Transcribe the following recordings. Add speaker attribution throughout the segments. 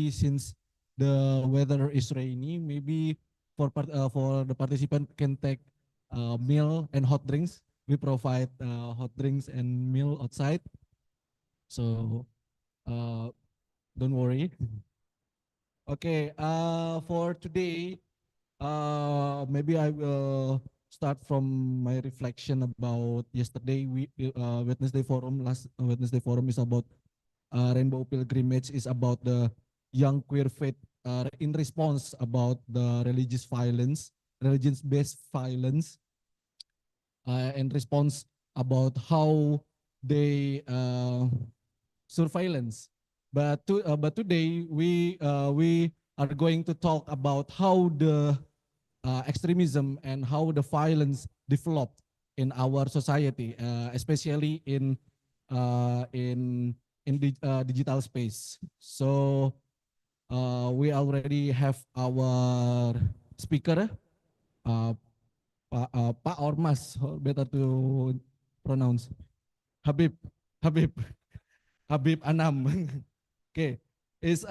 Speaker 1: maybe since the weather is rainy, maybe for the participant can take meal and hot drinks. We provide hot drinks and meal outside, so uh, don't worry. Okay, for today, maybe I will start from my reflection about yesterday. Wednesday forum, last Wednesday forum is about Rainbow Pilgrimage, is about the young queer faith in response about the religious violence, religion-based violence, in response about how they surveillance. But today we are going to talk about how the extremism and how the violence developed in our society, especially in digital space. So we already have our speaker, uh, Pak or Mas, better to pronounce. Habib, Habib, Habib Anam. Okay, is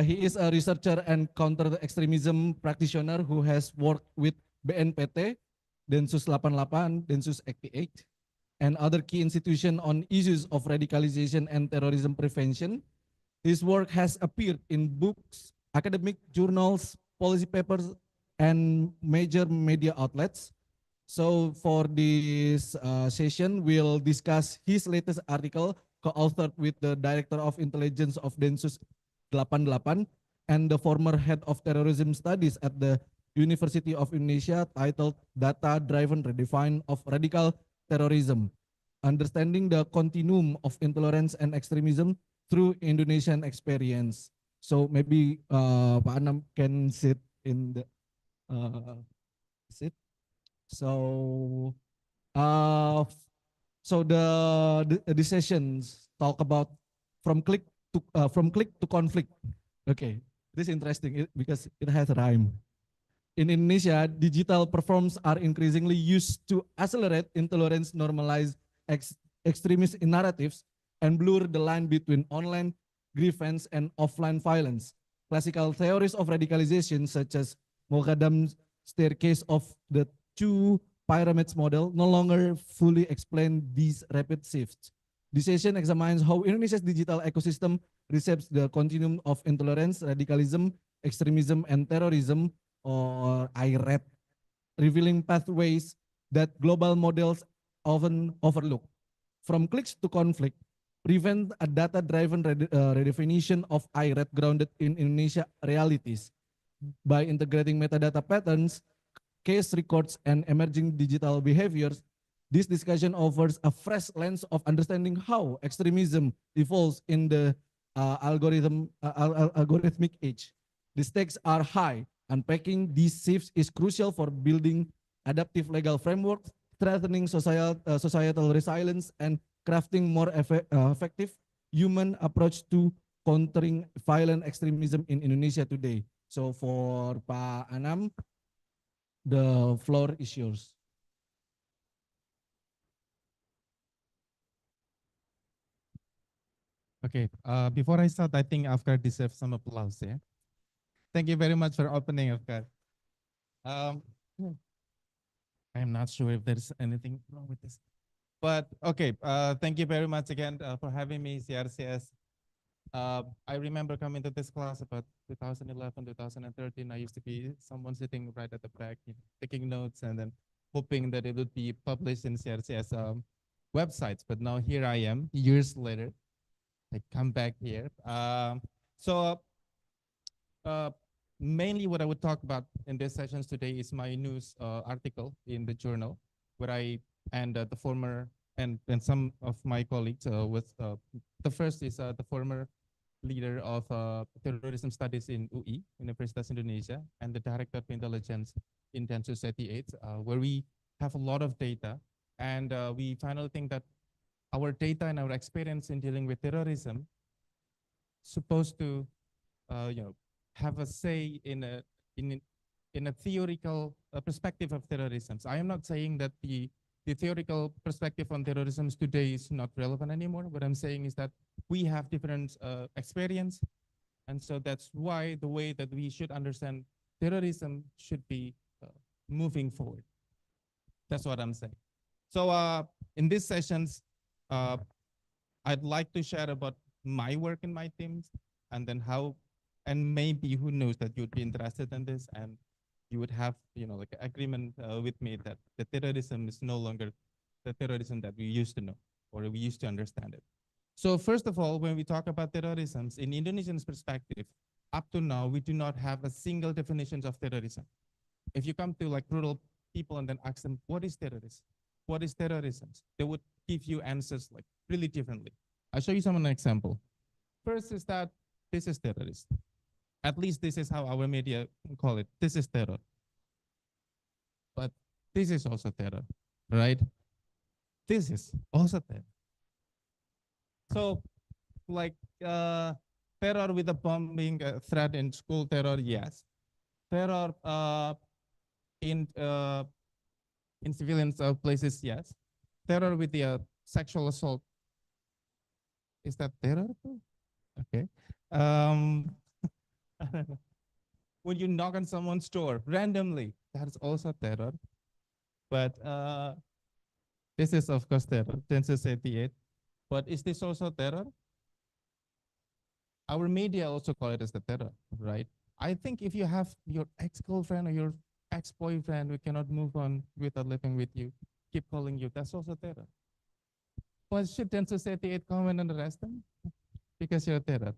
Speaker 1: he is a researcher and counter extremism practitioner who has worked with BNPT, Densus 88, Densus 88, and other key institutions on issues of radicalization and terrorism prevention. His work has appeared in books, academic journals, policy papers, and major media outlets. So for this session, we'll discuss his latest article co-authored with the Director of Intelligence of Densus 88 and the former head of terrorism studies at the University of Indonesia, titled Data-Driven Redefining of Radical Terrorism, Understanding the Continuum of Intolerance and Extremism through Indonesian Experience. So maybe Pak Anam can sit in the sit. So, the sessions talk about from click to conflict. Okay, this is interesting because it has a rhyme. In Indonesia, digital platforms are increasingly used to accelerate intolerance, normalize extremist narratives, and blur the line between online grievance and offline violence. Classical theories of radicalization, such as Moghaddam's staircase of the two pyramids model, no longer fully explain these rapid shifts. This session examines how Indonesia's digital ecosystem reshapes the continuum of intolerance, radicalism, extremism, and terrorism, or IRET, revealing pathways that global models often overlook. From clicks to conflict, prevent a data-driven redefinition of IRET grounded in Indonesia realities by integrating metadata patterns, case records, and emerging digital behaviors. This discussion offers a fresh lens of understanding how extremism evolves in the algorithmic age. The stakes are high. Unpacking these shifts is crucial for building adaptive legal frameworks, strengthening societal resilience, and crafting more effective human approach to countering violent extremism in Indonesia today. So for Pak Anam, the floor is yours.
Speaker 2: Okay, before I start, I think Afkar deserves some applause. Yeah, thank you very much for opening, Afkar. I'm not sure if there's anything wrong with this, but okay. Thank you very much again for having me, CRCS. I remember coming to this class about 2011, 2013. I used to be someone sitting right at the back, taking notes and then hoping that it would be published in CRCS websites. But now here I am, years later. I come back here. So mainly what I would talk about in these sessions today is my news article in the journal, where I and the former and some of my colleagues with the first is the former leader of terrorism studies in UI, Universitas Indonesia, and the director of intelligence in Densus 88, where we have a lot of data, and we finally think that our data and our experience in dealing with terrorism supposed to, have a say in a theoretical perspective of terrorism. So I am not saying that the theoretical perspective on terrorism today is not relevant anymore. What I'm saying is that we have different experience, And so that's why the way that we should understand terrorism should be moving forward. That's what I'm saying. So in these sessions, uh, I'd like to share about my work in my teams, and then how, and maybe who knows that you'd be interested in this, and you would have, like agreement with me that the terrorism is no longer the terrorism that we used to know, or we used to understand it. So first of all, when we talk about terrorism, in Indonesian's perspective, up to now, we do not have a single definition of terrorism. If you come to like rural people and then ask them, what is terrorism? What is terrorism? They would give you answers like really differently. I'll show you some an example. First is that this is terrorist. At least this is how our media call it. This is terror. But this is also terror, right? This is also terror. So like terror with a bombing threat in school terror, yes. Terror in civilian places, yes. Terror with the sexual assault, is that terror too? Okay. When you knock on someone's door randomly, that is also terror. But this is of course terror, 1088. But is this also terror? Our media also call it as the terror, right? I think if you have your ex-girlfriend or your ex-boyfriend who cannot move on without living with you, keep calling you, that's also terror. But should 1088 come in and arrest them? Because you're terror.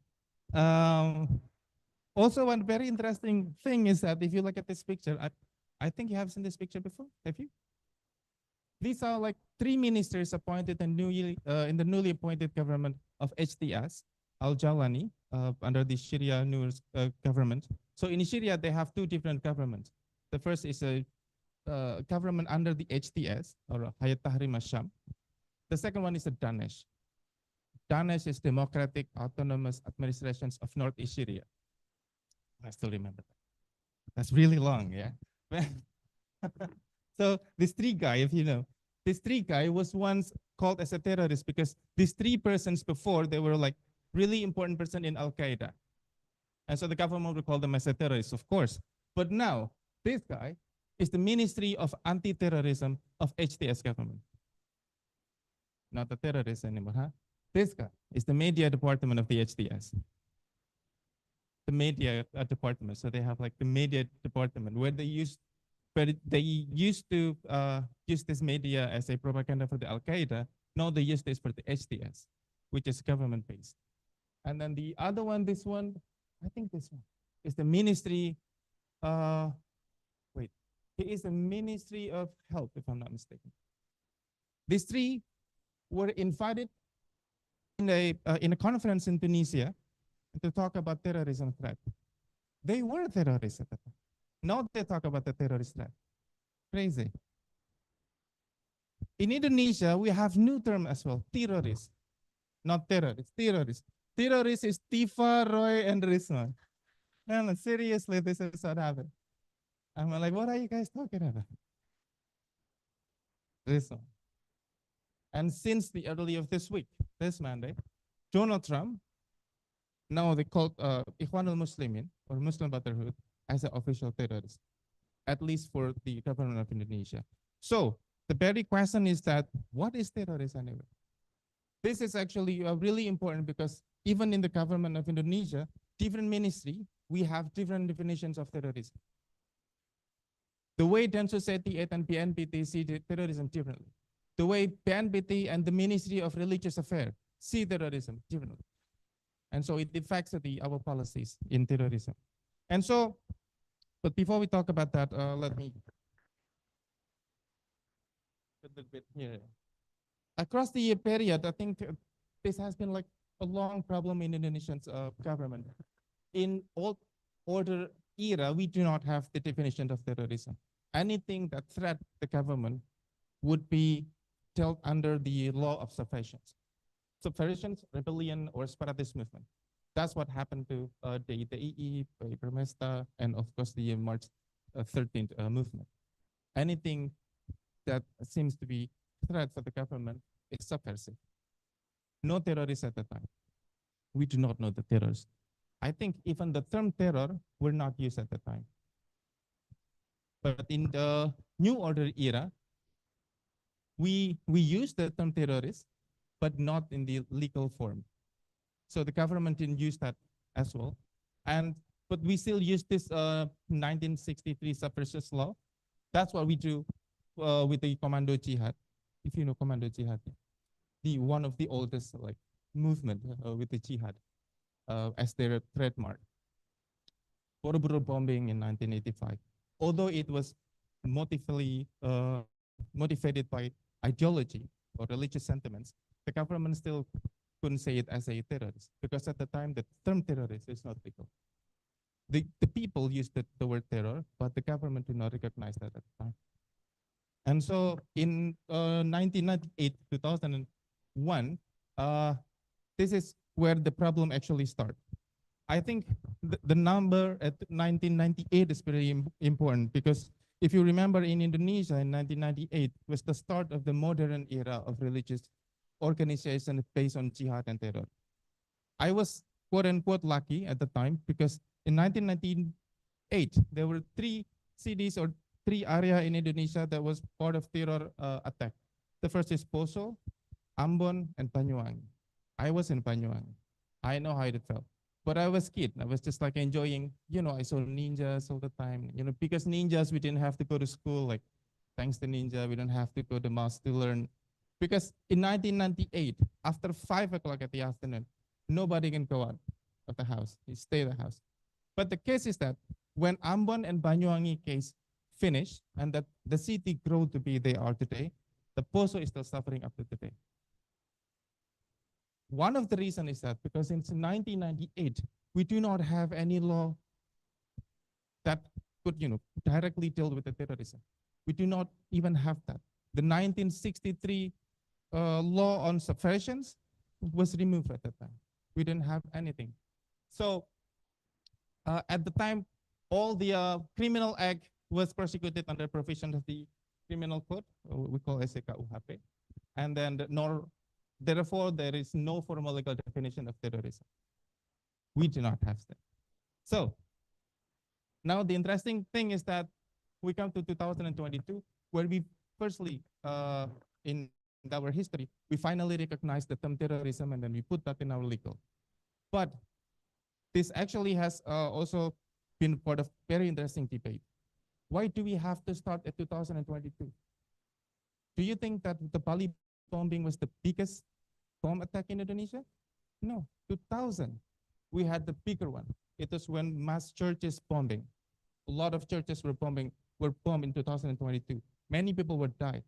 Speaker 2: Also, one very interesting thing is that if you look at this picture, I think you have seen this picture before, have you? These are like 3 ministers appointed in the newly appointed government of HTS, Al-Jalani, under the Sharia news government. So in Syria, they have 2 different governments. The first is a government under the HTS, or Hayat Tahrir al-Sham. The second one is the Danesh. Danesh is Democratic Autonomous Administrations of Northeast Syria. I still remember that. That's really long, yeah? So this 3 guy, if you know, this 3 guy was once called as a terrorist because these 3 persons before, they were like really important person in Al-Qaeda. And so the government would call them as a terrorist, of course. But now, this guy is the Ministry of Anti-Terrorism of HTS government. Not a terrorist anymore, huh? This guy is the media department of the HTS. The media department. So they have like the media department where they used to use this media as a propaganda for the Al-Qaeda. Now they use this for the HTS, which is government-based. And then the other one, this one, I think this one is the Ministry, it is the Ministry of Health, if I'm not mistaken. These 3 were invited in a conference in Tunisia to talk about terrorism threat. They were terrorists at the time. Now they talk about the terrorist threat. Crazy. In Indonesia, we have new term as well, terrorist. Not terrorist, terrorist. Terrorist is Tifa, Roy, and Rizwan. No, seriously, this is what happened. I'm like, what are you guys talking about? Rizwan. And since the early of this week, this Monday, Donald Trump, now they called Ikhwan al-Muslimin, or Muslim Brotherhood, as an official terrorist, at least for the government of Indonesia. So the very question is that, what is terrorism anyway? This is actually really important because even in the government of Indonesia, different ministry, we have different definitions of terrorism. The way Densus 88 and BNPT see terrorism differently. The way BNPT and the Ministry of Religious Affairs see terrorism differently. And so it affects our policies in terrorism. And so, but before we talk about that, let me put a bit here. Across the year period, I think this has been like a long problem in Indonesian's government. In old order era, we do not have the definition of terrorism. Anything that threat the government would be dealt under the law of subversions. Subversions, rebellion, or separatist movement. That's what happened to the ITI, Permesta, and of course the March 13th movement. Anything that seems to be threat for the government is subversive. No terrorists at the time. We do not know the terrorists. I think even the term terror were not used at the time. But in the New Order era, we use the term terrorist, but not in the legal form. So the government didn't use that as well. And but we still use this 1963 subversive law. That's what we do with the Commando Jihad. If you know Commando Jihad, the one of the oldest like movement with the jihad as their trademark. Borobudur bombing in 1985. Although it was motivated by ideology or religious sentiments, the government still couldn't say it as a terrorist because at the time the term terrorist is not legal. The people used the word terror, but the government did not recognize that at the time. And so in 1998, 2001, this is where the problem actually starts. I think the number at 1998 is very important because if you remember in Indonesia in 1998 was the start of the modern era of religious organization based on jihad and terror. I was quote unquote lucky at the time because in 1998 there were 3 cities or 3 areas in Indonesia that was part of terror attack. The first is Poso, Ambon, and Banyuwangi. I was in Banyuwangi. I know how it felt. But I was kid. I was just like enjoying, I saw ninjas all the time, because ninjas, we didn't have to go to school. Like, thanks to ninja, we don't have to go to mosque to learn. Because in 1998, after 5 o'clock at the afternoon, nobody can go out of the house. You stay in the house. But the case is that when Ambon and Banyuwangi case finished and that the city grew to be they are today, the Poso is still suffering up to today. One of the reasons is that because since 1998, we do not have any law that could, directly deal with the terrorism. We do not even have that. The 1963 law on subversions was removed at that time. We didn't have anything. So at the time, all the criminal act was prosecuted under provision of the criminal code, we call SKUHP, and then therefore, there is no formal legal definition of terrorism. We do not have that. So now the interesting thing is that we come to 2022, where we firstly, in our history, we finally recognize the term terrorism and then we put that in our legal. But this actually has also been part of very interesting debate. Why do we have to start at 2022? Do you think that the Bali bombing was the biggest bomb attack in Indonesia? No, 2000. We had the bigger one. It was when mass churches bombing. A lot of churches were bombed in 2022. Many people were died,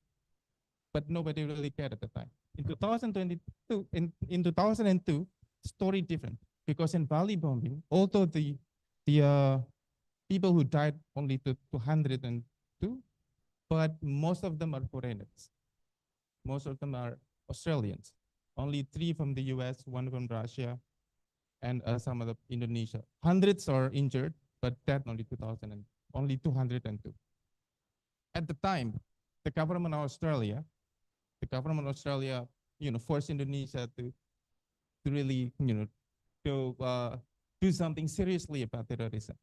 Speaker 2: but nobody really cared at the time. In 2022, in 2002, story different because in Bali bombing, although the people who died only to 202, but most of them are foreigners. Most of them are Australians. Only 3 from the US, 1 from Russia, and some of the Indonesia. Hundreds are injured, but dead only 202. At the time, the government of Australia, forced Indonesia to really, to do something seriously about terrorism.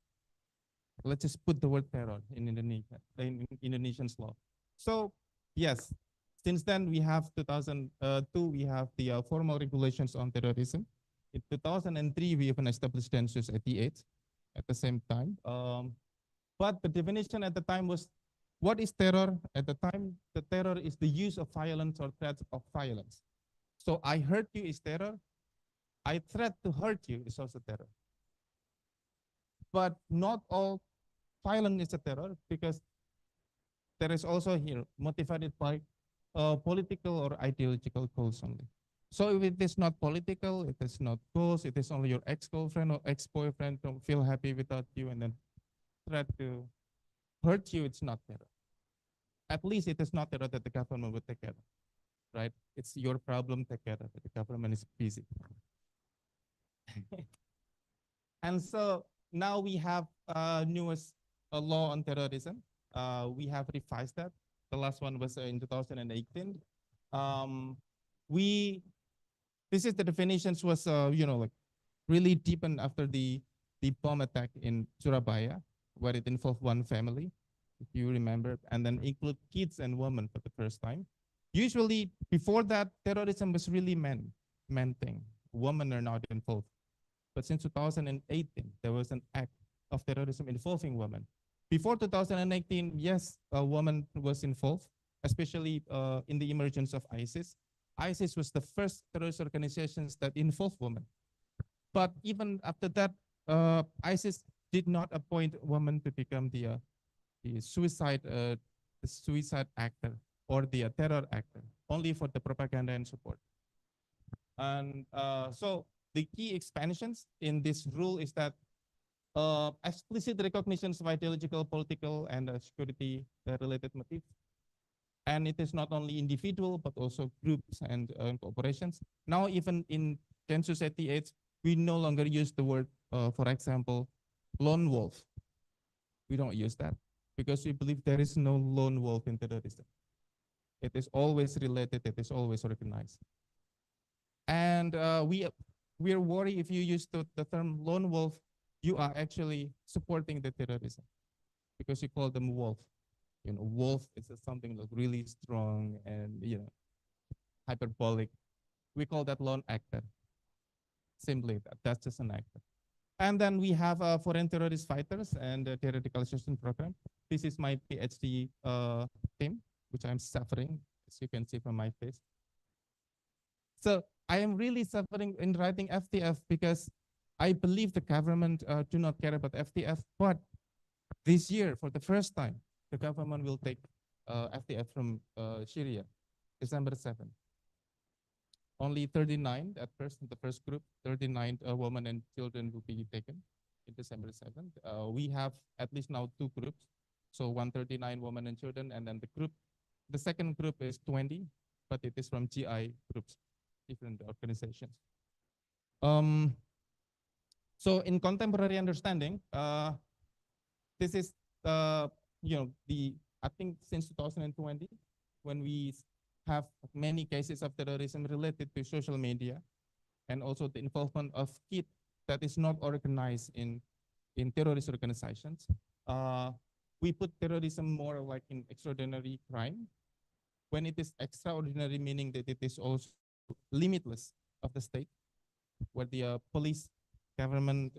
Speaker 2: Let's just put the word terror in Indonesia, in Indonesian's law. So yes, since then, we have 2002, we have the formal regulations on terrorism. In 2003, we even established census 88 at the same time. But the definition at the time was, what is terror? At the time, the terror is the use of violence or threats of violence. So I hurt you is terror. I threat to hurt you is also terror. But not all violence is a terror because there is also here motivated by political or ideological goals only. So if it is not political, it is not goals, it is only your ex-girlfriend or ex-boyfriend don't feel happy without you and then try to hurt you, it's not terror. At least it is not terror that the government would take care of, right? It's your problem, take care of it. The government is busy. And so now we have newest law on terrorism. We have revised that. The last one was in 2018. This is the definitions was, like really deepened after the bomb attack in Surabaya, where it involved one family, if you remember, and then include kids and women for the first time. Usually, before that, terrorism was really men thing. Women are not involved. But since 2018, there was an act of terrorism involving women. Before 2018, yes, a woman was involved, especially in the emergence of ISIS. ISIS was the first terrorist organizations that involved women. But even after that, ISIS did not appoint women to become the suicide actor or the terror actor, only for the propaganda and support. And so the key expansions in this rule is that explicit recognitions of ideological, political, and security related motifs. And it is not only individual, but also groups and corporations. Now, even in Census 88, we no longer use the word, for example, lone wolf. We don't use that because we believe there is no lone wolf in terrorism. It is always related, it is always organized. And we are worried if you use the term lone wolf, you are actually supporting the terrorism because you call them wolf. You know, wolf is something that's really strong and, you know, hyperbolic. We call that lone actor. Simply that's just an actor. And then we have foreign terrorist fighters and the radicalization program. This is my PhD theme, which I'm suffering, as you can see from my face. So I am really suffering in writing FTF because I believe the government do not care about FTF, but this year, for the first time, the government will take FTF from Syria, December 7th. Only 39 at first, in the first group, 39 women and children will be taken in December 7th. We have at least now 2 groups. So 139 women and children, and then the second group is 20, but it is from GI groups, different organizations. So in contemporary understanding, this is, you know, I think since 2020, when we have many cases of terrorism related to social media, and also the involvement of kids that is not organized in terrorist organizations. We put terrorism more like in extraordinary crime, when it is extraordinary, meaning that it is also limitless of the state, where the police, government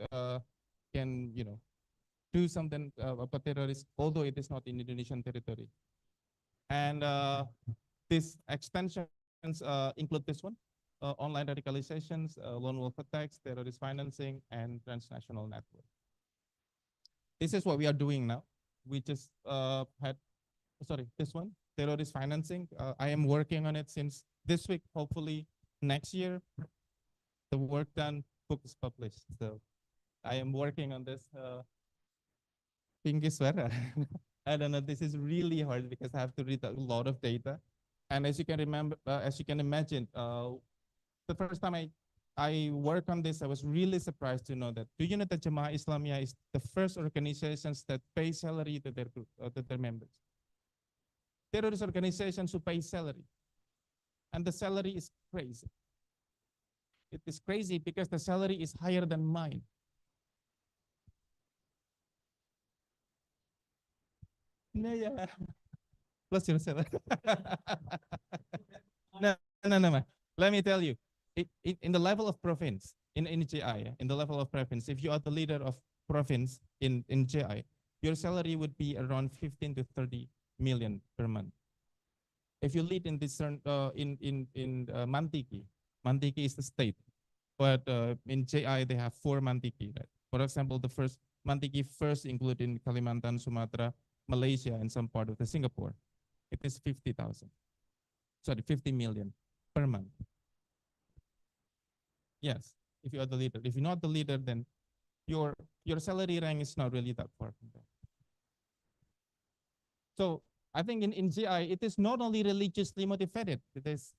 Speaker 2: can, you know, do something about terrorists, although it is not in Indonesian territory. And these extensions include this one, online radicalizations, lone wolf attacks, terrorist financing, and transnational network. This is what we are doing now. We just this one, terrorist financing. I am working on it since this week. Hopefully next year, the work done, book is published. So I am working on this. I don't know, this is really hard because I have to read a lot of data. And as you can remember, as you can imagine, the first time I worked on this, I was really surprised to know that United Jamaah Islamiyah is the first organizations that pay salary to their members. Terrorist organizations who pay salary. And the salary is crazy. It is crazy because the salary is higher than mine. Yeah. Plus your salary. No. Let me tell you, in the level of province, in GI, in the level of province, if you are the leader of province in GI, your salary would be around 15 to 30 million per month. If you lead in this Mantiki, Mantiki is the state, but in GI they have 4 Mantiki. Right? For example, the first Mantiki first included in Kalimantan, Sumatra, Malaysia, and some part of the Singapore. It is 50 million per month. Yes, if you are the leader. If you're not the leader, then your salary rank is not really that far from that. So I think in GI, it is not only religiously motivated. It is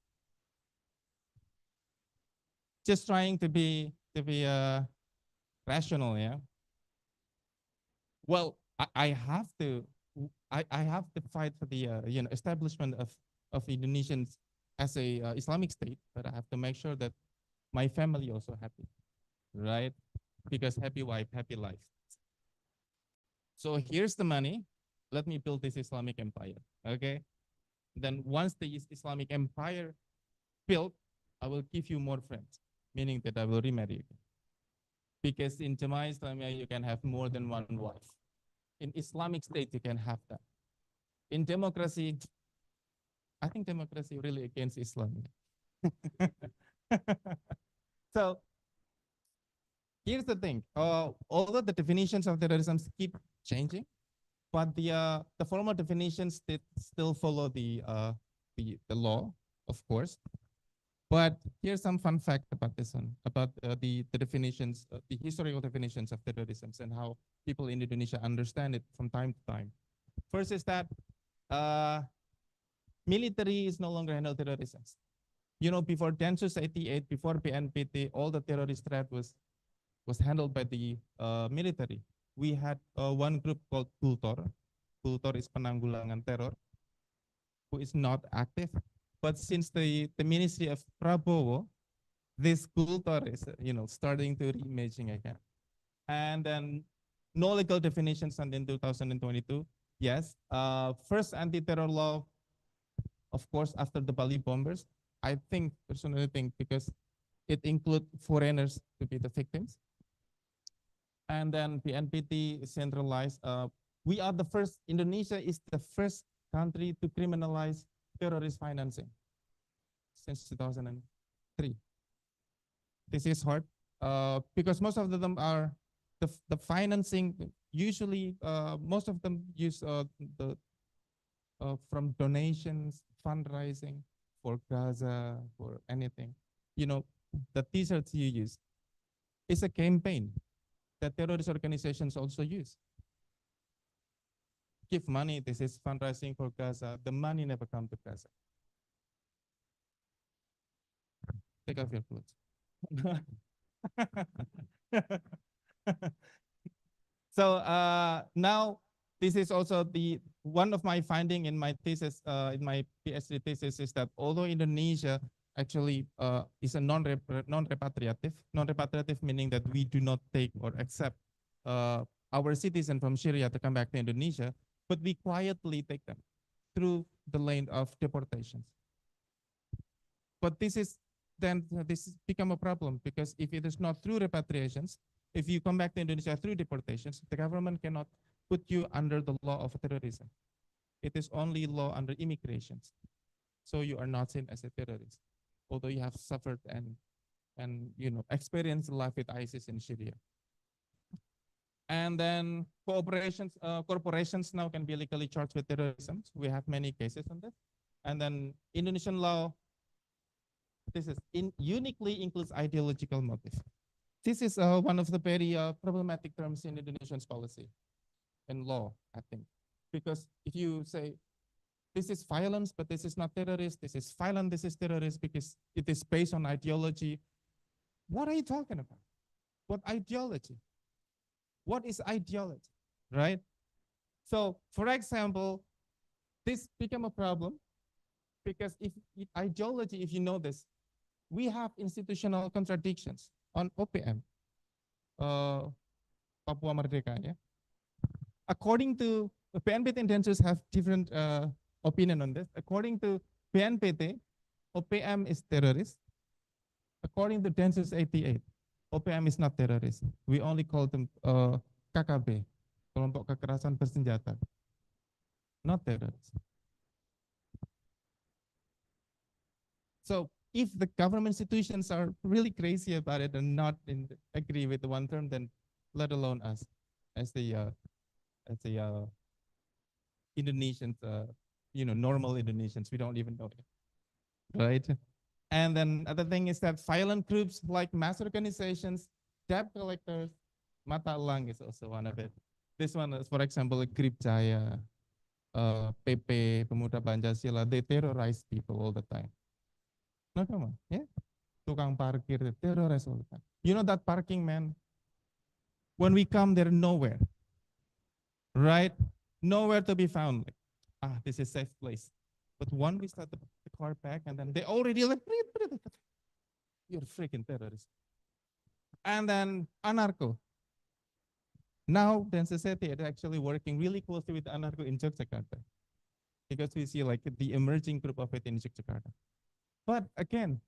Speaker 2: just trying to be rational. Yeah. Well, I have to fight for the establishment of Indonesians as a Islamic state, but I have to make sure that my family also happy. right? Because happy wife, happy life. So here's the money. Let me build this Islamic empire. Okay. Then once the Islamic empire built, I will give you more friends, meaning that I will remarry you. Because in Jamaah Islamiyah, you can have more than one wife. In Islamic State, you can have that. In democracy, I think democracy really against Islam. So here's the thing. Although the definitions of terrorism keep changing, but the formal definitions still follow the law, of course. But here's some fun fact about this one, about the definitions, the historical definitions of terrorism and how people in Indonesia understand it from time to time. First is that military is no longer handle terrorism. You know, before Densus 88, before PNPT, all the terrorist threat was handled by the military. We had one group called Kultor. Kultor is Penanggulangan Terror, who is not active. But since the Ministry of Prabowo, this Kultor is starting to reimaging again. And then no legal definitions until 2022. Yes, first anti-terror law, of course, after the Bali bombers. I personally think because it includes foreigners to be the victims. And then the NPT is centralized. We are the first, Indonesia is the first country to criminalize terrorist financing since 2003. This is hard because most of them are the financing. Usually, most of them use from donations, fundraising for Gaza, for anything. You know, the T-shirts you use is a campaign that terrorist organizations also use. Give money, this is fundraising for Gaza. The money never comes to Gaza. Take off your clothes. So now this is also one of my finding in my thesis, in my PhD thesis, is that although Indonesia actually is a non-repatriative, meaning that we do not take or accept our citizens from Syria to come back to Indonesia, but we quietly take them through the lane of deportations. But this become a problem because if it is not through repatriations, if you come back to Indonesia through deportations, the government cannot put you under the law of terrorism. It is only law under immigrations. So you are not seen as a terrorist, although you have suffered and experienced life with ISIS in Syria. And then corporations now can be legally charged with terrorism. We have many cases on this. And then Indonesian law, this is uniquely includes ideological motive. This is one of the very problematic terms in Indonesian's policy and law, I think. Because if you say, this is violence, but this is not terrorist, this is violent, this is terrorist, because it is based on ideology. What are you talking about? What ideology? What is ideology, right? So, for example, this become a problem because if ideology, if you know this, we have institutional contradictions on OPM, Papua Merdeka. Yeah? According to PNPT intentions have different opinion on this. According to PNPT, OPM is terrorist. According to Densus 88, OPM is not terrorist. We only call them KKB, kelompok kekerasan bersenjata, not terrorist. So if the government institutions are really crazy about it and not agree with the one term, then let alone us as the Indonesians, normal Indonesians, we don't even know it, right? And then other thing is that violent groups like mass organizations, debt collectors, Mata Elang is also one of it. This one is, for example, Grip Jaya, PP, Pemuda Pancasila, they terrorize people all the time. No, come on, yeah? Tukang parkir, they terrorize all the time. You know that parking, man? When we come, they're nowhere, right? Nowhere to be found. Like, this is a safe place. But when we start the car back, and then they already like, you're a freaking terrorist. And then anarcho. Now, then society is actually working really closely with anarcho in Yogyakarta because we see like the emerging group of it in Yogyakarta. But again,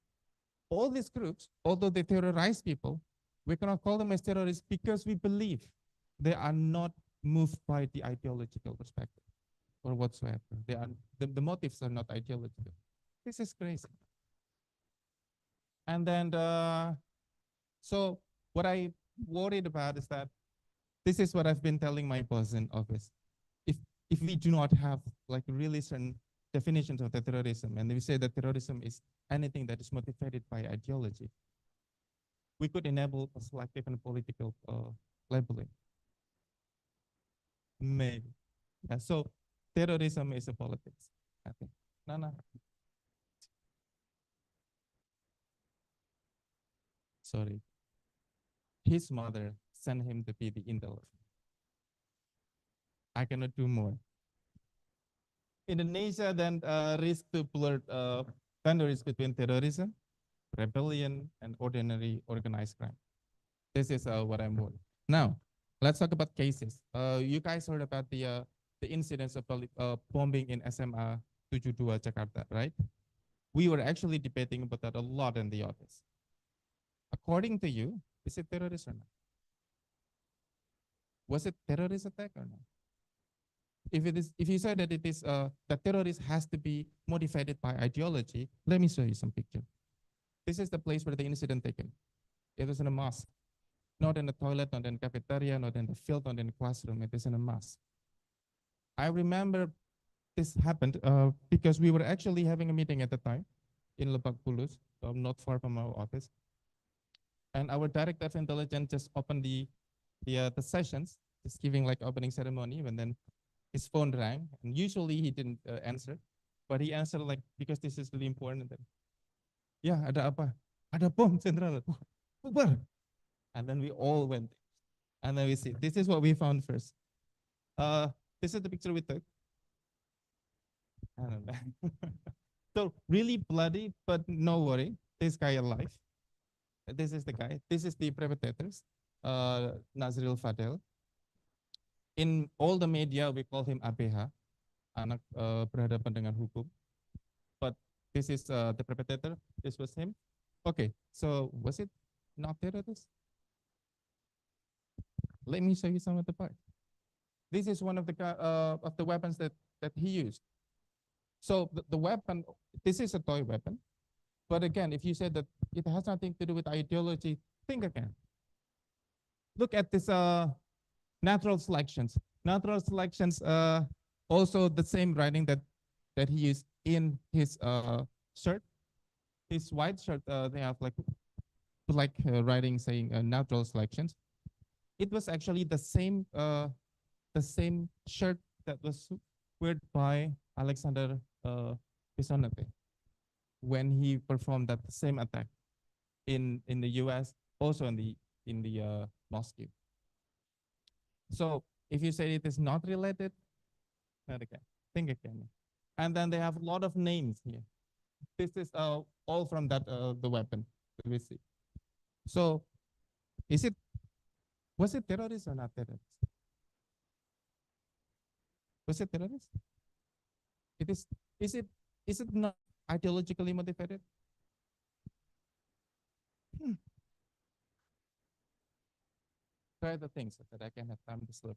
Speaker 2: all these groups, although they terrorize people, we cannot call them as terrorists because we believe they are not moved by the ideological perspective or whatsoever. They are the motives are not ideological. This is crazy. And then so what I worried about is that this is what I've been telling my boss in office. If we do not have like really certain definitions of the terrorism, and we say that terrorism is anything that is motivated by ideology, we could enable a selective and political labeling. Maybe. Yeah, so terrorism is a politics, I think. No. Sorry. His mother sent him to be the intolerant. I cannot do more. Indonesia then risk to blur boundaries between terrorism, rebellion, and ordinary organized crime. This is what I'm worried. Now, let's talk about cases. You guys heard about the incidents of bombing in SMA 72 Jakarta, right? We were actually debating about that a lot in the office. According to you, is it terrorist or not? Was it terrorist attack or not? If you say that it is that terrorist has to be motivated by ideology, let me show you some picture. This is the place where the incident taken. It was in a mosque, not in the toilet, not in the cafeteria, not in the field, not in the classroom. It is in a mosque. I remember this happened because we were actually having a meeting at the time in Lebak Bulus, not far from our office. And our director of intelligence just opened the sessions, just giving like opening ceremony, and then his phone rang. And usually he didn't answer, but he answered like, because this is really important. Then, yeah, ada apa? Ada bom central. Bubar. And then we all went. And then we see, this is what we found first. This is the picture we took. I don't know. So really bloody, but no worry. This guy alive. This is the guy. This is the perpetrators, Nazril Fadel. In all the media, we call him ABH, anak berhadapan dengan hukum. But this is the perpetrator. This was him. Okay, so was it not terrorist? Let me show you some of the parts. This is one of the weapons that he used. So the weapon, this is a toy weapon. But again, if you said that it has nothing to do with ideology, think again. Look at this natural selections. Natural selections, also the same writing that he used in his shirt. His white shirt, they have like writing saying natural selections. It was actually the same shirt that was worn by Alexander Pisonete when he performed that same attack in the US, also in the Moscow. So if you say it is not related, not again, think again. And then they have a lot of names here. This is all from that the weapon that we see. So was it terrorist or not terrorist? Was it terrorist? Is it not ideologically motivated? Try the things so that I can have time to slip.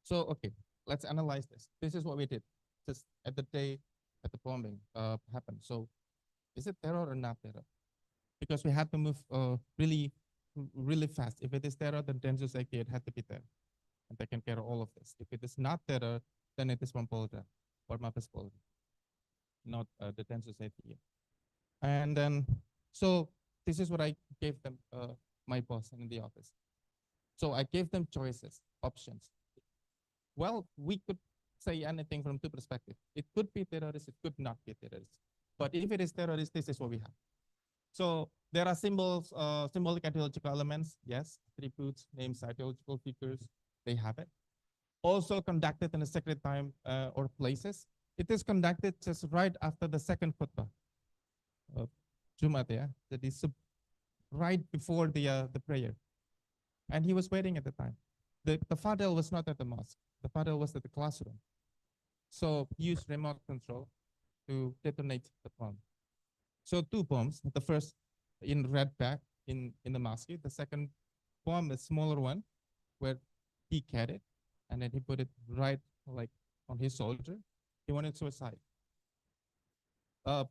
Speaker 2: So, okay, let's analyze this. This is what we did just at the day that the bombing happened. So is it terror or not terror? Because we had to move really fast. If it is terror, then Densus Society, it had to be terror. And taking care of all of this. If it is not terror, then it is from Polda or Mabes Polda, not the Densus Society. And then, so this is what I gave them, my boss in the office. So I gave them choices, options. Well, we could say anything from two perspectives. It could be terrorist, it could not be terrorist. But if it is terrorist, this is what we have. So there are symbols, symbolic ideological elements, yes, attributes, names, ideological figures, they have it. Also conducted in a sacred time or places. It is conducted just right after the second khutbah. Jumat ya, jadi right before the prayer, and he was waiting at the time. The fadil was not at the mosque. The fadil was at the classroom. So he used remote control to detonate the bomb. So two bombs. The first in red bag in the mosque. The second bomb, a smaller one, where he carried, and then he put it right like on his shoulder. He wanted suicide.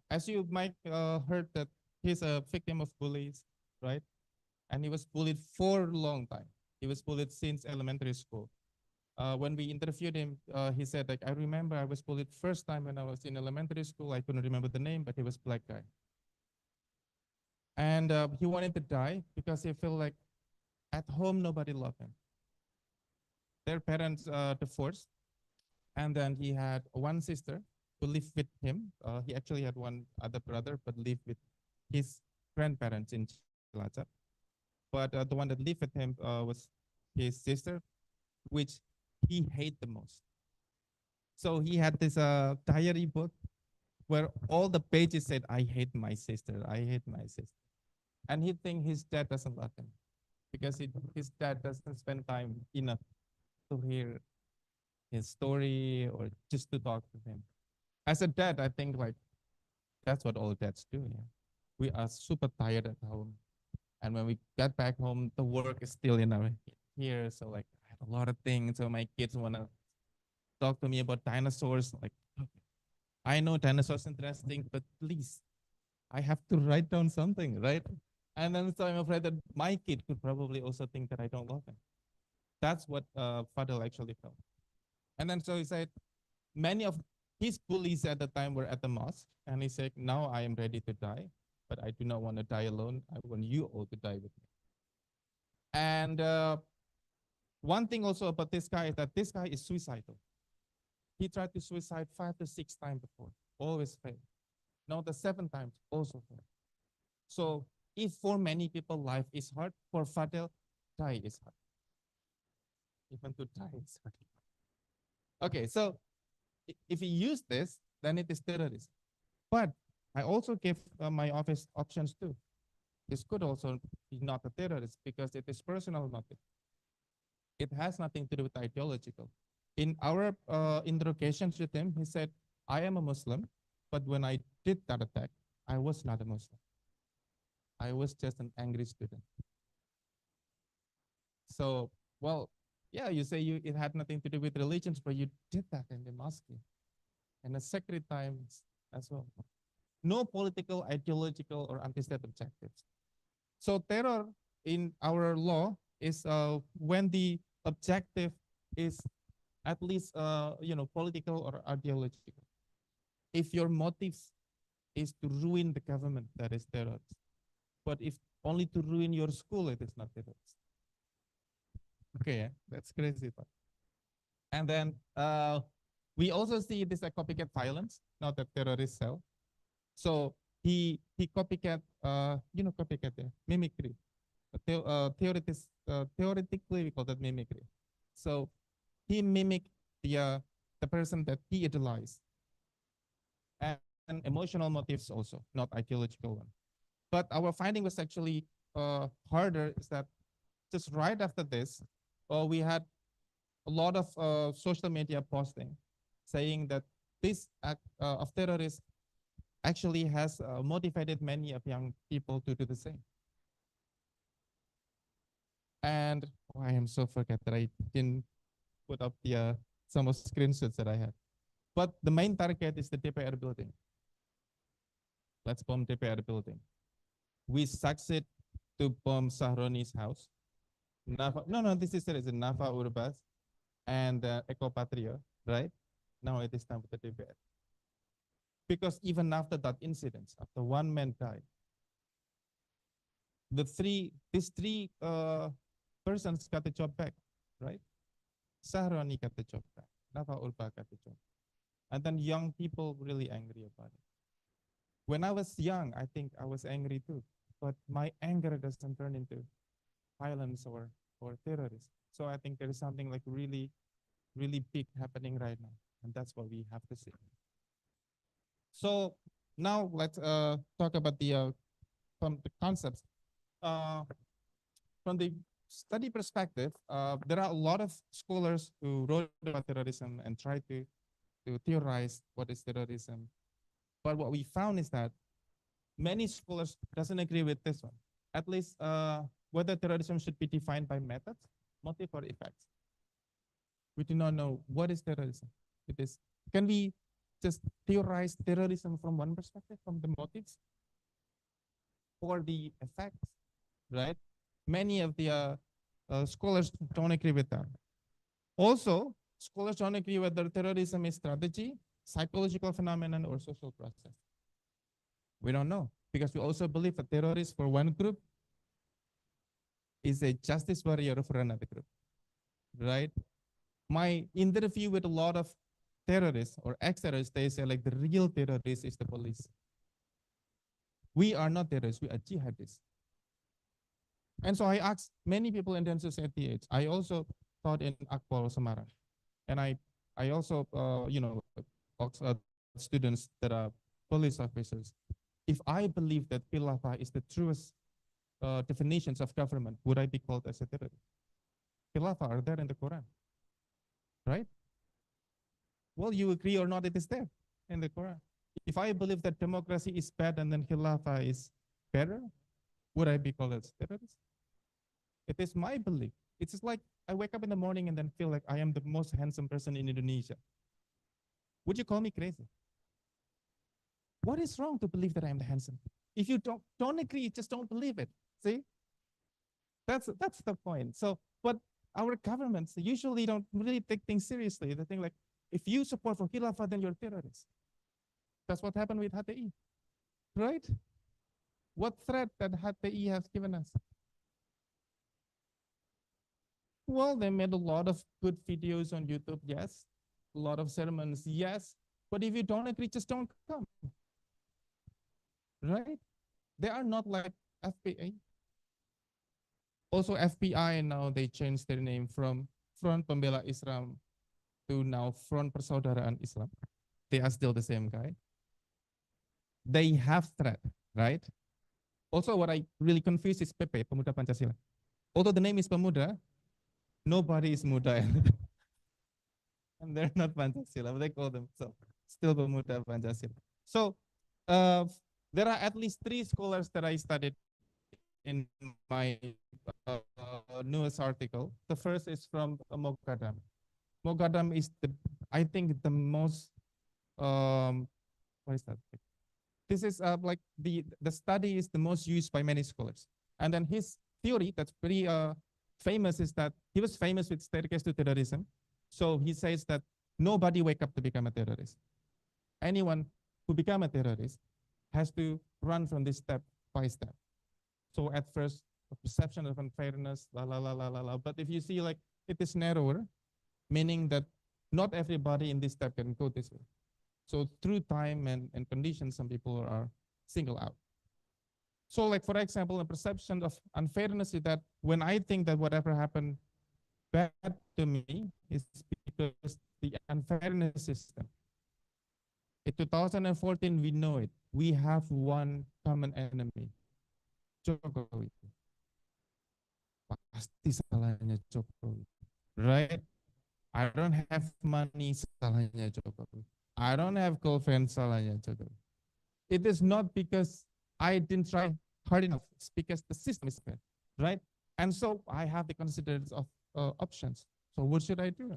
Speaker 2: As you might heard that he's a victim of bullies, right? And he was bullied for a long time. He was bullied since elementary school. When we interviewed him, he said, like, I remember I was bullied first time when I was in elementary school. I couldn't remember the name, but he was black guy. And he wanted to die because he felt like at home nobody loved him. Their parents divorced, and then he had one sister who lived with him. He actually had one other brother, but lived with his grandparents in Cilacap. But the one that lived with him was his sister, which he hated the most. So he had this diary book where all the pages said, I hate my sister, I hate my sister. And he think his dad doesn't love him because his dad doesn't spend time enough to hear his story or just to talk to him. As a dad, I think like that's what all dads do. Yeah? We are super tired at home. And when we get back home, the work is still in our here. So like I have a lot of things. So my kids want to talk to me about dinosaurs. Like, I know dinosaurs interesting, but please, I have to write down something, right? And then so I'm afraid that my kid could probably also think that I don't love him. That's what Fadil actually felt. And then so he said, many of his bullies at the time were at the mosque. And he said, now I am ready to die, but I do not want to die alone. I want you all to die with me. And one thing also about this guy is that this guy is suicidal. He tried to suicide 5 to 6 times before, always failed. Now the 7th time also failed. So if for many people life is hard, for Fadil, die is hard. Even to die is hard. Okay, so if you use this, then it is terrorism. But I also give my office options too. This could also be not a terrorist because it is personal motive. It has nothing to do with ideological. In our interrogations with him, he said, I am a Muslim, but when I did that attack, I was not a Muslim. I was just an angry student. So, well, yeah, you say it had nothing to do with religions, but you did that in the mosque and a sacred times as well. No political, ideological, or anti-state objectives. So terror in our law is when the objective is at least political or ideological. If your motive is to ruin the government, that is terrorist. But if only to ruin your school, it is not terrorist. Okay, yeah, that's crazy. But. And then we also see this copycat violence, not a terrorist cell. So he copycat, copycat, yeah, mimicry. Theoretically, we call that mimicry. So he mimicked the person that he idolized, and emotional motives also, not ideological one. But our finding was actually harder. Is that just right after this, we had a lot of social media posting saying that this act of terrorism actually has motivated many of young people to do the same. And I am so forget that I didn't put up the some of screenshots that I had. But the main target is the DPR building. Let's bomb DPR building. We succeed to bomb Sahroni's house. No, this is serious. Nafa Urbas and Eco Patria, right? Now it is time for the DPR. Because even after that incident, after one man died, these three persons got the job back, right? Sahroni got the job back. Nafa Urba got the job. And then young people really angry about it. When I was young, I think I was angry too, but my anger doesn't turn into violence or terrorism. So I think there is something like really, really big happening right now. And that's what we have to see. So now let's talk about from the concepts. From the study perspective, there are a lot of scholars who wrote about terrorism and tried to theorize what is terrorism. But what we found is that many scholars doesn't agree with this one. At least whether terrorism should be defined by methods, motive, or effects. We do not know what is terrorism. Can we just theorize terrorism from one perspective, from the motives or the effects, right? Many of the scholars don't agree with that. Also, scholars don't agree whether terrorism is strategy, psychological phenomenon, or social process. We don't know, because we also believe a terrorist for one group is a justice warrior for another group, right? My interview with a lot of terrorists or ex-terrorists, they say like the real terrorist is the police. We are not terrorists, we are jihadists. And so I asked many people in Densus 88. I also taught in Akpol Semarang. And I also, students that are police officers. If I believe that khilafah is the truest definitions of government, would I be called as a terrorist? Khilafah are there in the Quran, right? Well, you agree or not, it is there in the Quran. If I believe that democracy is bad and then khilafah is better, would I be called as terrorist? It is my belief. It's just like I wake up in the morning and then feel like I am the most handsome person in Indonesia. Would you call me crazy? What is wrong to believe that I am the handsome? If you don't agree, just don't believe it. See? That's the point. So, but our governments usually don't really take things seriously. They think like, if you support for khilafah, then you're a terrorist. That's what happened with HTI, right? What threat that HTI has given us? Well, they made a lot of good videos on YouTube, yes. A lot of sermons, yes. But if you don't agree, just don't come. Right? They are not like FPA. Also, FBI now, they changed their name from Front Pembela Islam to now Front Persaudaraan Islam. They are still the same guy. They have threat, right? Also, what I really confused is PP, Pemuda Pancasila. Although the name is Pemuda, nobody is Muda. And they're not Pancasila, but they call themselves still Pemuda Pancasila. So there are at least 3 scholars that I studied in my newest article. The first is from Moghaddam. Moghaddam is I think the most, what is that? This is like the study is the most used by many scholars. And then his theory that's pretty famous is that he was famous with staircase to terrorism. So he says that nobody wake up to become a terrorist. Anyone who become a terrorist has to run from this step by step. So at first, the perception of unfairness, But if you see like it is narrower, meaning that not everybody in this step can go this way. So through time and conditions, some people are singled out. So like, for example, the perception of unfairness is that when I think that whatever happened bad to me is because the unfairness system. In 2014, we know it. We have one common enemy, Jokowi. Pasti salahnya Jokowi, right? I don't have money, salahnya Jokowi. I don't have girlfriend, salahnya Jokowi. It is not because I didn't try hard enough. It's because the system is bad, right? And so I have the consideration of options. So what should I do?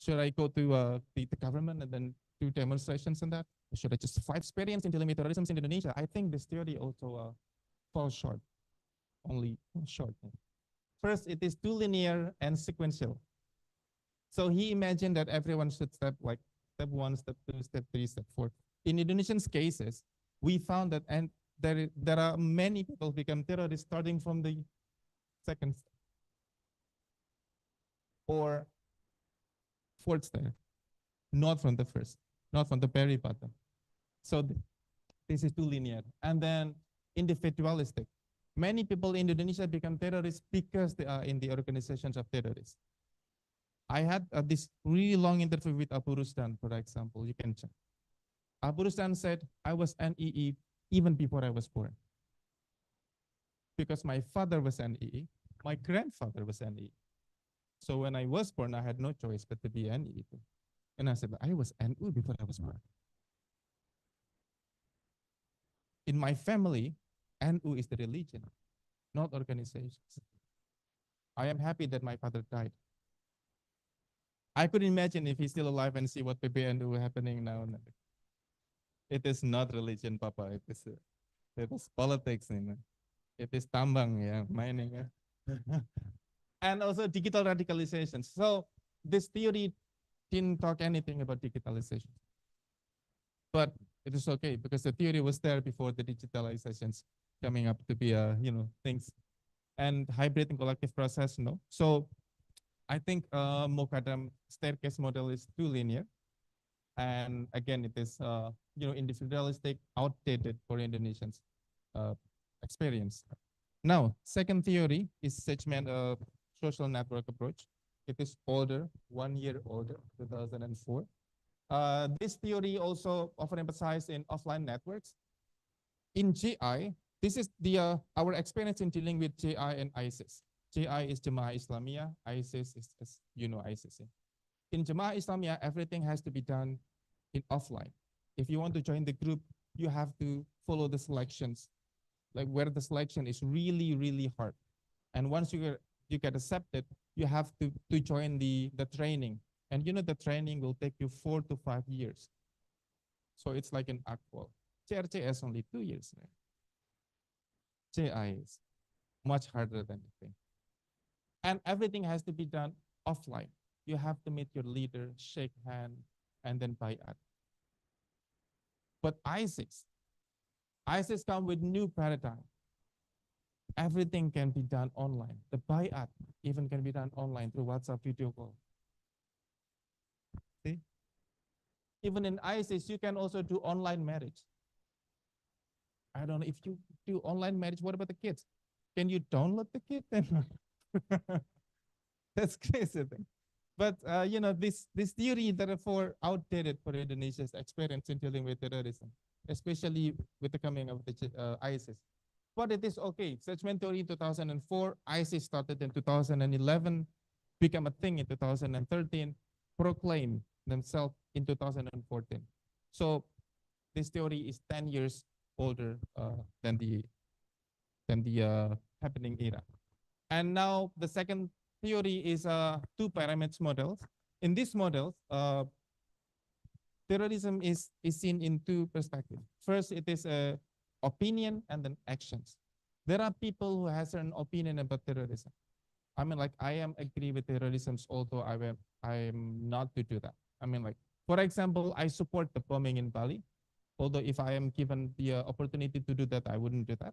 Speaker 2: Should I go to the government and then do demonstrations and that? Or should I just fight experience in dealing with terrorism in Indonesia? I think this theory also falls short, only short. First, it is too linear and sequential. So he imagined that everyone should step 1, step 2, step 3, step 4. In Indonesian's cases, we found that and there are many people become terrorists starting from the second step or fourth step, not from the first, not from the very bottom. So this is too linear. And then individualistic. Many people in Indonesia become terrorists because they are in the organizations of terrorists. I had this really long interview with Abu Rusdan, for example. You can check. Abu Rustan said, I was NEE even before I was born. Because my father was NEE, my grandfather was NEE. So when I was born, I had no choice but to be NEE too. And I said, I was NU before I was born. In my family, NU is the religion, not organizations. I am happy that my father died. I could imagine if he's still alive and see what PBNU happening now. It is not religion, Papa. It is politics. It is tambang, yeah, mining. Yeah. And also digital radicalization. So this theory didn't talk anything about digitalization. But it is okay because the theory was there before the digitalizations coming up to be, things. And hybrid and collective process, no. So I think Moghaddam staircase model is too linear. And again, it is, individualistic, outdated for Indonesians experience. Now, second theory is segment social network approach. It is older, 1 year older, 2004. This theory also often emphasized in offline networks. In JI, this is the our experience in dealing with JI and ISIS. JI is Jemaah Islamiyah, ISIS is, ISIS. In Jemaah Islamiyah, everything has to be done in offline. If you want to join the group, you have to follow the selections, like where the selection is really, really hard. And once you get accepted, you have to join the training. And the training will take you 4 to 5 years. So it's like an actual. CRCS only 2 years. Right? JI is much harder than you think. And everything has to be done offline. You have to meet your leader, shake hand, and then bayat. But ISIS come with new paradigm. Everything can be done online. The bayat even can be done online through WhatsApp video call. See? Even in ISIS, you can also do online marriage. I don't know if you do online marriage, what about the kids? Can you download the kid? That's crazy thing. But this theory therefore outdated for Indonesia's experience in dealing with terrorism, especially with the coming of the ISIS. But it is okay. Judgment theory in 2004, ISIS started in 2011, became a thing in 2013, proclaimed themselves in 2014. So this theory is 10 years older than the happening era. And now the second theory is two pyramids models. In this model, terrorism is seen in two perspectives. First, it is opinion and then actions. There are people who has an opinion about terrorism. I mean, like, I am agree with terrorism, although I am not to do that. I mean, like, for example, I support the bombing in Bali, although if I am given the opportunity to do that, I wouldn't do that.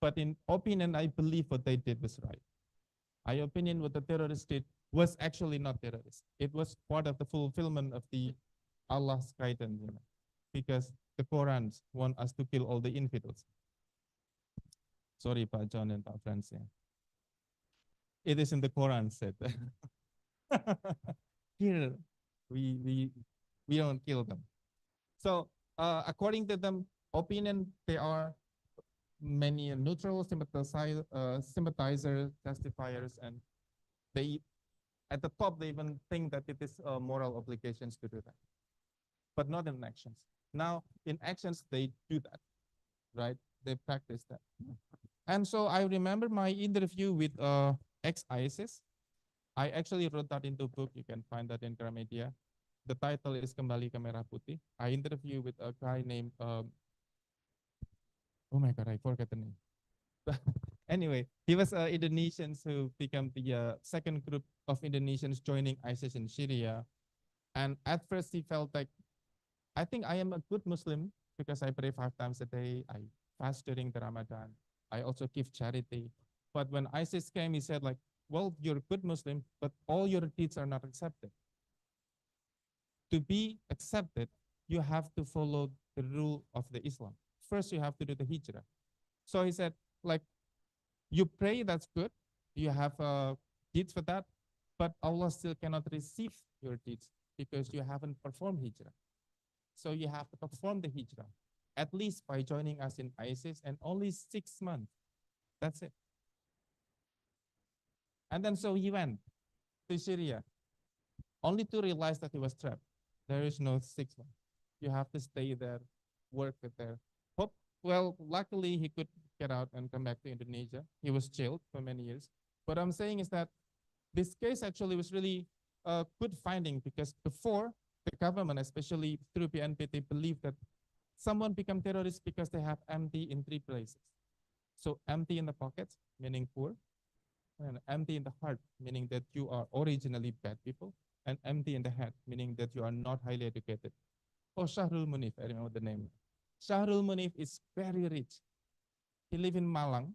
Speaker 2: But in opinion, I believe what they did was right. My opinion what the terrorists did was actually not terrorist. It was part of the fulfillment of the Allah's guidance, because the Quran want us to kill all the infidels. Sorry, Pak John and Pak Franz. Yeah. It is in the Quran said. Here, we don't kill them. So according to them, opinion, they are many neutral sympathizers, justifiers, and they, at the top, they even think that it is moral obligations to do that, but not in actions. Now, in actions, they do that, right? They practice that. And so I remember my interview with ex-ISIS. I actually wrote that into a book. You can find that in Gramedia. The title is Kembali ke Merah Putih. I interviewed with a guy named, oh my God, I forgot the name. Anyway, he was Indonesians who became the second group of Indonesians joining ISIS in Syria. And at first he felt like, I think I am a good Muslim because I pray 5 times a day. I fast during the Ramadan. I also give charity. But when ISIS came, he said like, well, you're a good Muslim, but all your deeds are not accepted. To be accepted, you have to follow the rule of the Islam. First, you have to do the hijrah. So he said, like, you pray, that's good. You have deeds for that, but Allah still cannot receive your deeds because you haven't performed hijrah. So you have to perform the hijrah, at least by joining us in ISIS, and only 6 months. That's it. And then so he went to Syria, only to realize that he was trapped. There is no 6 months. You have to stay there, work with there. Well, luckily he could get out and come back to Indonesia. He was jailed for many years. What I'm saying is that this case actually was really a good finding, because before, the government, especially through BNPT, believed that someone become terrorist because they have empty in 3 places. So empty in the pockets, meaning poor, and empty in the heart, meaning that you are originally bad people, and empty in the head, meaning that you are not highly educated. Oh, Shahrul Munif, I remember the name. Shahrul Munif is very rich. He lives in Malang.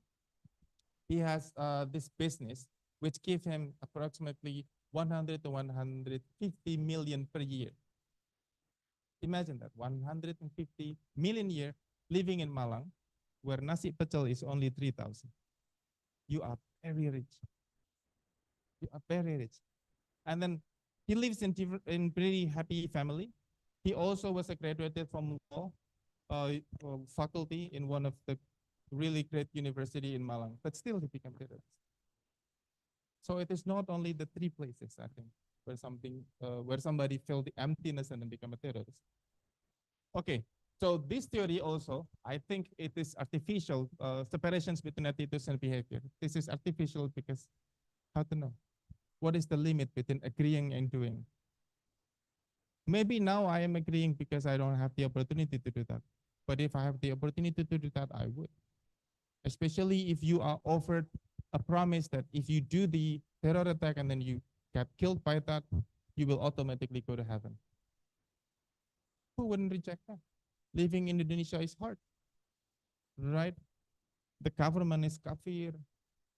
Speaker 2: He has this business which gives him approximately 100 to 150 million per year. Imagine that, 150 million a year living in Malang, where nasi pecel is only 3,000. You are very rich. You are very rich. And then he lives in pretty happy family. He also was a graduated from law faculty in one of the really great university in Malang, but still he became terrorist. So it is not only the 3 places, I think, where somebody felt the emptiness and then become a terrorist. Okay, so this theory also, I think it is artificial, separations between attitudes and behavior. This is artificial because how to know? What is the limit between agreeing and doing? Maybe now I am agreeing because I don't have the opportunity to do that. But if I have the opportunity to do that, I would. Especially if you are offered a promise that if you do the terror attack and then you get killed by that, you will automatically go to heaven. Who wouldn't reject that? Living in Indonesia is hard, right? The government is kafir,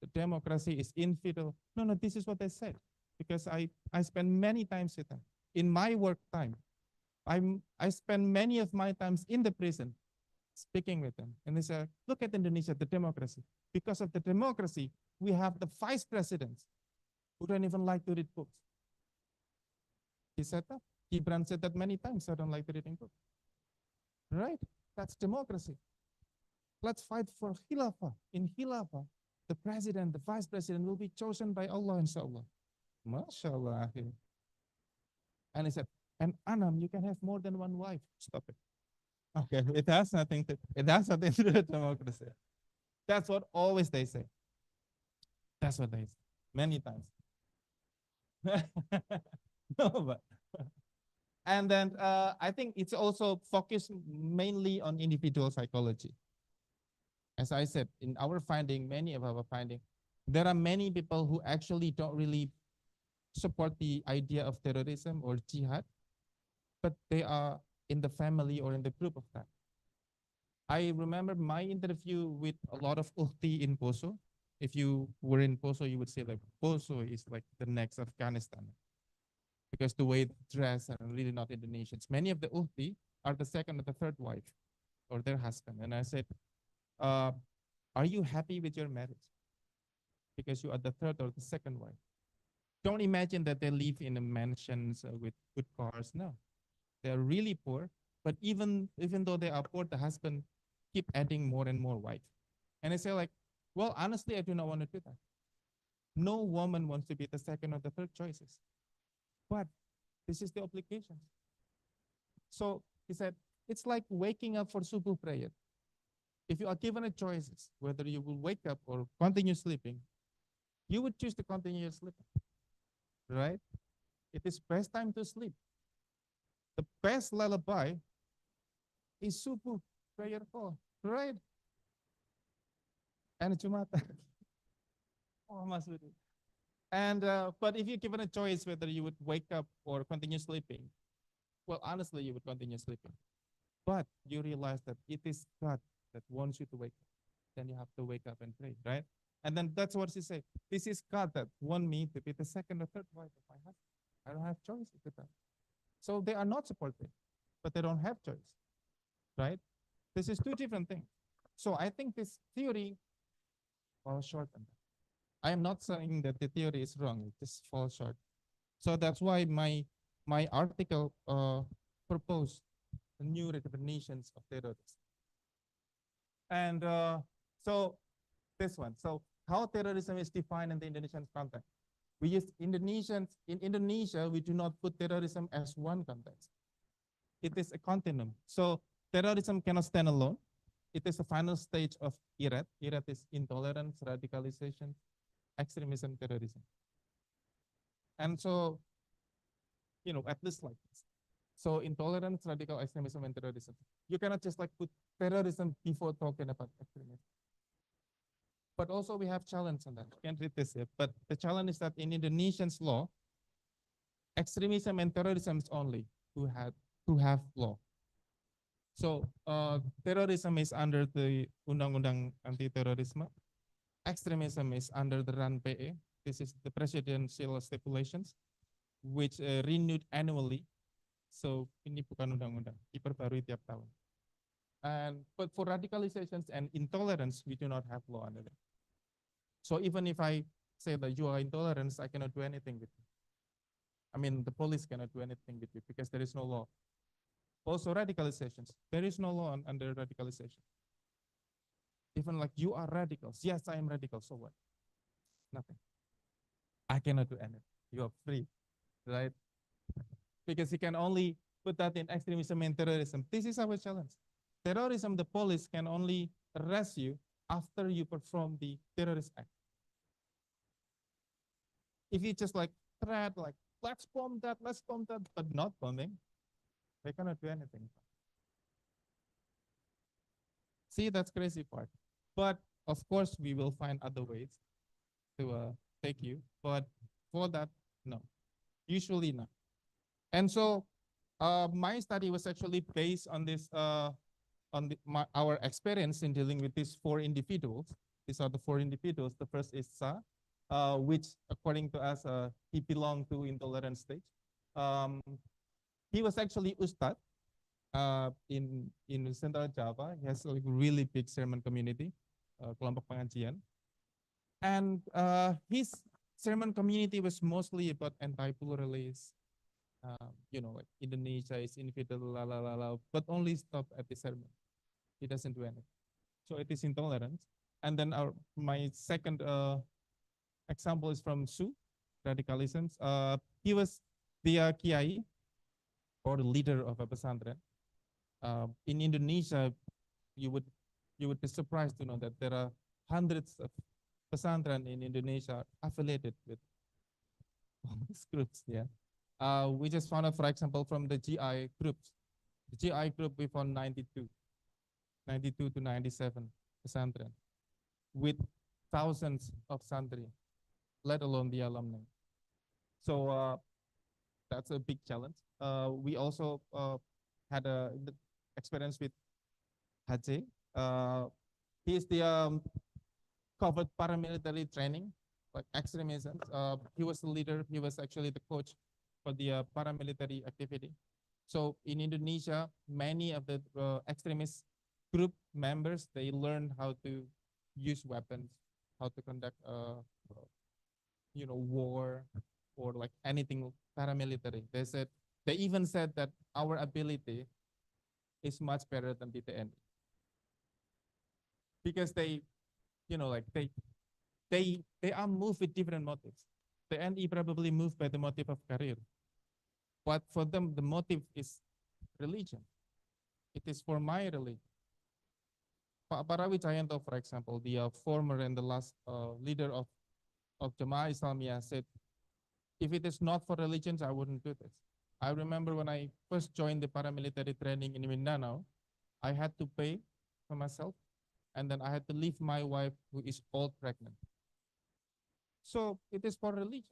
Speaker 2: the democracy is infidel. No, this is what they said, because I spend many times with them. In my work time, I spend many of my times in the prison speaking with them. And they say, look at Indonesia, the democracy. Because of the democracy, we have the vice presidents who don't even like to read books. He said that. Gibran said that many times, I don't like reading books. Right? That's democracy. Let's fight for Khilafah. In Khilafah, the president, the vice president will be chosen by Allah, inshallah. MashaAllah. And he said, and Anam, you can have more than one wife. Stop it. Okay, it has nothing to do with democracy. That's what always they say. That's what they say. Many times. No, but and then I think it's also focused mainly on individual psychology. As I said, in our finding, many of our finding, there are many people who actually don't really support the idea of terrorism or jihad, but they are in the family or in the group of that. I remember my interview with a lot of Uhti in Poso. If you were in Poso, you would say like Poso is like the next Afghanistan, because the way they dress are really not Indonesians. Many of the Uhti are the second or the third wife or their husband. And I said, are you happy with your marriage? Because you are the third or the second wife. Don't imagine that they live in a mansions with good cars. No, they're really poor. But even though they are poor, the husband keep adding more and more wife. And I say like, well, honestly, I do not want to do that. No woman wants to be the second or the third choices. But this is the obligation. So he said, it's like waking up for subuh prayer. If you are given a choices, whether you will wake up or continue sleeping, you would choose to continue sleeping, right? It is best time to sleep. The best lullaby is subuh prayer call, right? And Jumatan. Oh, Mas Budi. And but if you're given a choice whether you would wake up or continue sleeping, well, honestly, you would continue sleeping. But you realize that it is God that wants you to wake up. Then you have to wake up and pray, right? And then that's what she said. This is God that want me to be the second or third wife of my husband. I don't have choice with that. So they are not supportive, but they don't have choice, right? This is two different things. So I think this theory falls short on that. I am not saying that the theory is wrong. It just falls short. So that's why my article proposed new redefinitions of terrorism. And so this one. So how terrorism is defined in the Indonesian context. We use Indonesians, in Indonesia, we do not put terrorism as one context. It is a continuum. So terrorism cannot stand alone. It is the final stage of IRET. IRET is intolerance, radicalization, extremism, terrorism. And so, at least like this. So intolerance, radical extremism, and terrorism. You cannot just like put terrorism before talking about extremism. But also we have challenge on that. Can't read this yet. But the challenge is that in Indonesian's law, extremism and terrorism is only who have law. So terrorism is under the Undang-Undang Anti-Terorisme. Extremism is under the RAN-PE. This is the presidential stipulations, which renewed annually. So ini bukan undang-undang, diperbarui tiap tahun. But for radicalizations and intolerance, we do not have law under it. So even if I say that you are intolerant, I cannot do anything with you. I mean, the police cannot do anything with you because there is no law. Also radicalizations, there is no law under radicalization. Even like you are radicals. Yes, I am radical, so what? Nothing. I cannot do anything. You are free, right? Because you can only put that in extremism and terrorism. This is our challenge. Terrorism, the police can only arrest you after you perform the terrorist act. If you just like threat, like let's bomb that, but not bombing, they cannot do anything. See, that's crazy part. But of course, we will find other ways to take you. But for that, no, usually not. And so my study was actually based on this, our experience in dealing with these four individuals. These are the four individuals. The first is Sa, which according to us, he belonged to intolerance stage. He was actually Ustad in Central Java. He has a really big sermon community, kelompok pengajian. And his sermon community was mostly about anti-pluralist, like Indonesia is infidel, but only stop at the sermon. He doesn't do anything. So it is intolerance. And then my second example is from Su, radicalism. He was the kiai or the leader of a pesantren. In Indonesia, you would be surprised to know that there are hundreds of pesantren in Indonesia affiliated with these groups. Yeah, we just found out, for example, from the GI groups. The GI group we found 92 to 97 pesantren with thousands of santri, let alone the alumni. So that's a big challenge. We also had the experience with Haji. He is the covered paramilitary training, like extremism. He was the leader. He was actually the coach for the paramilitary activity. So in Indonesia, many of the extremist group members, they learned how to use weapons, how to conduct war or like anything paramilitary. They even said that our ability is much better than the TNI because they are moved with different motives. The NE probably moved by the motive of career, but for them the motive is religion. It is for my religion. Pak Parawi Jayanto, for example, the former and the last leader of Jamaah Islamiyah, said, if it is not for religions, I wouldn't do this. I remember when I first joined the paramilitary training in Mindanao, I had to pay for myself, and then I had to leave my wife, who is all pregnant. So it is for religion.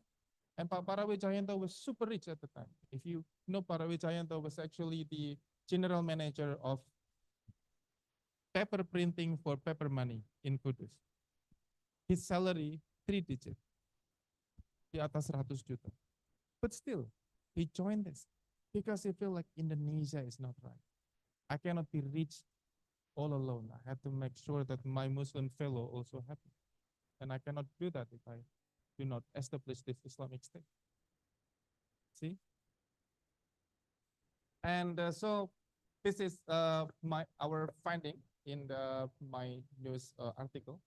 Speaker 2: And Pak Parawi Jayanto was super rich at the time. If you know, Parawi Jayanto was actually the general manager of paper printing for paper money in Kudus. His salary 3 digit, di atas 100 juta. But still, he joined this because he felt like Indonesia is not right. I cannot be rich all alone. I have to make sure that my Muslim fellow also happy. And I cannot do that if I do not establish this Islamic state. See? And so This is our finding in my news article,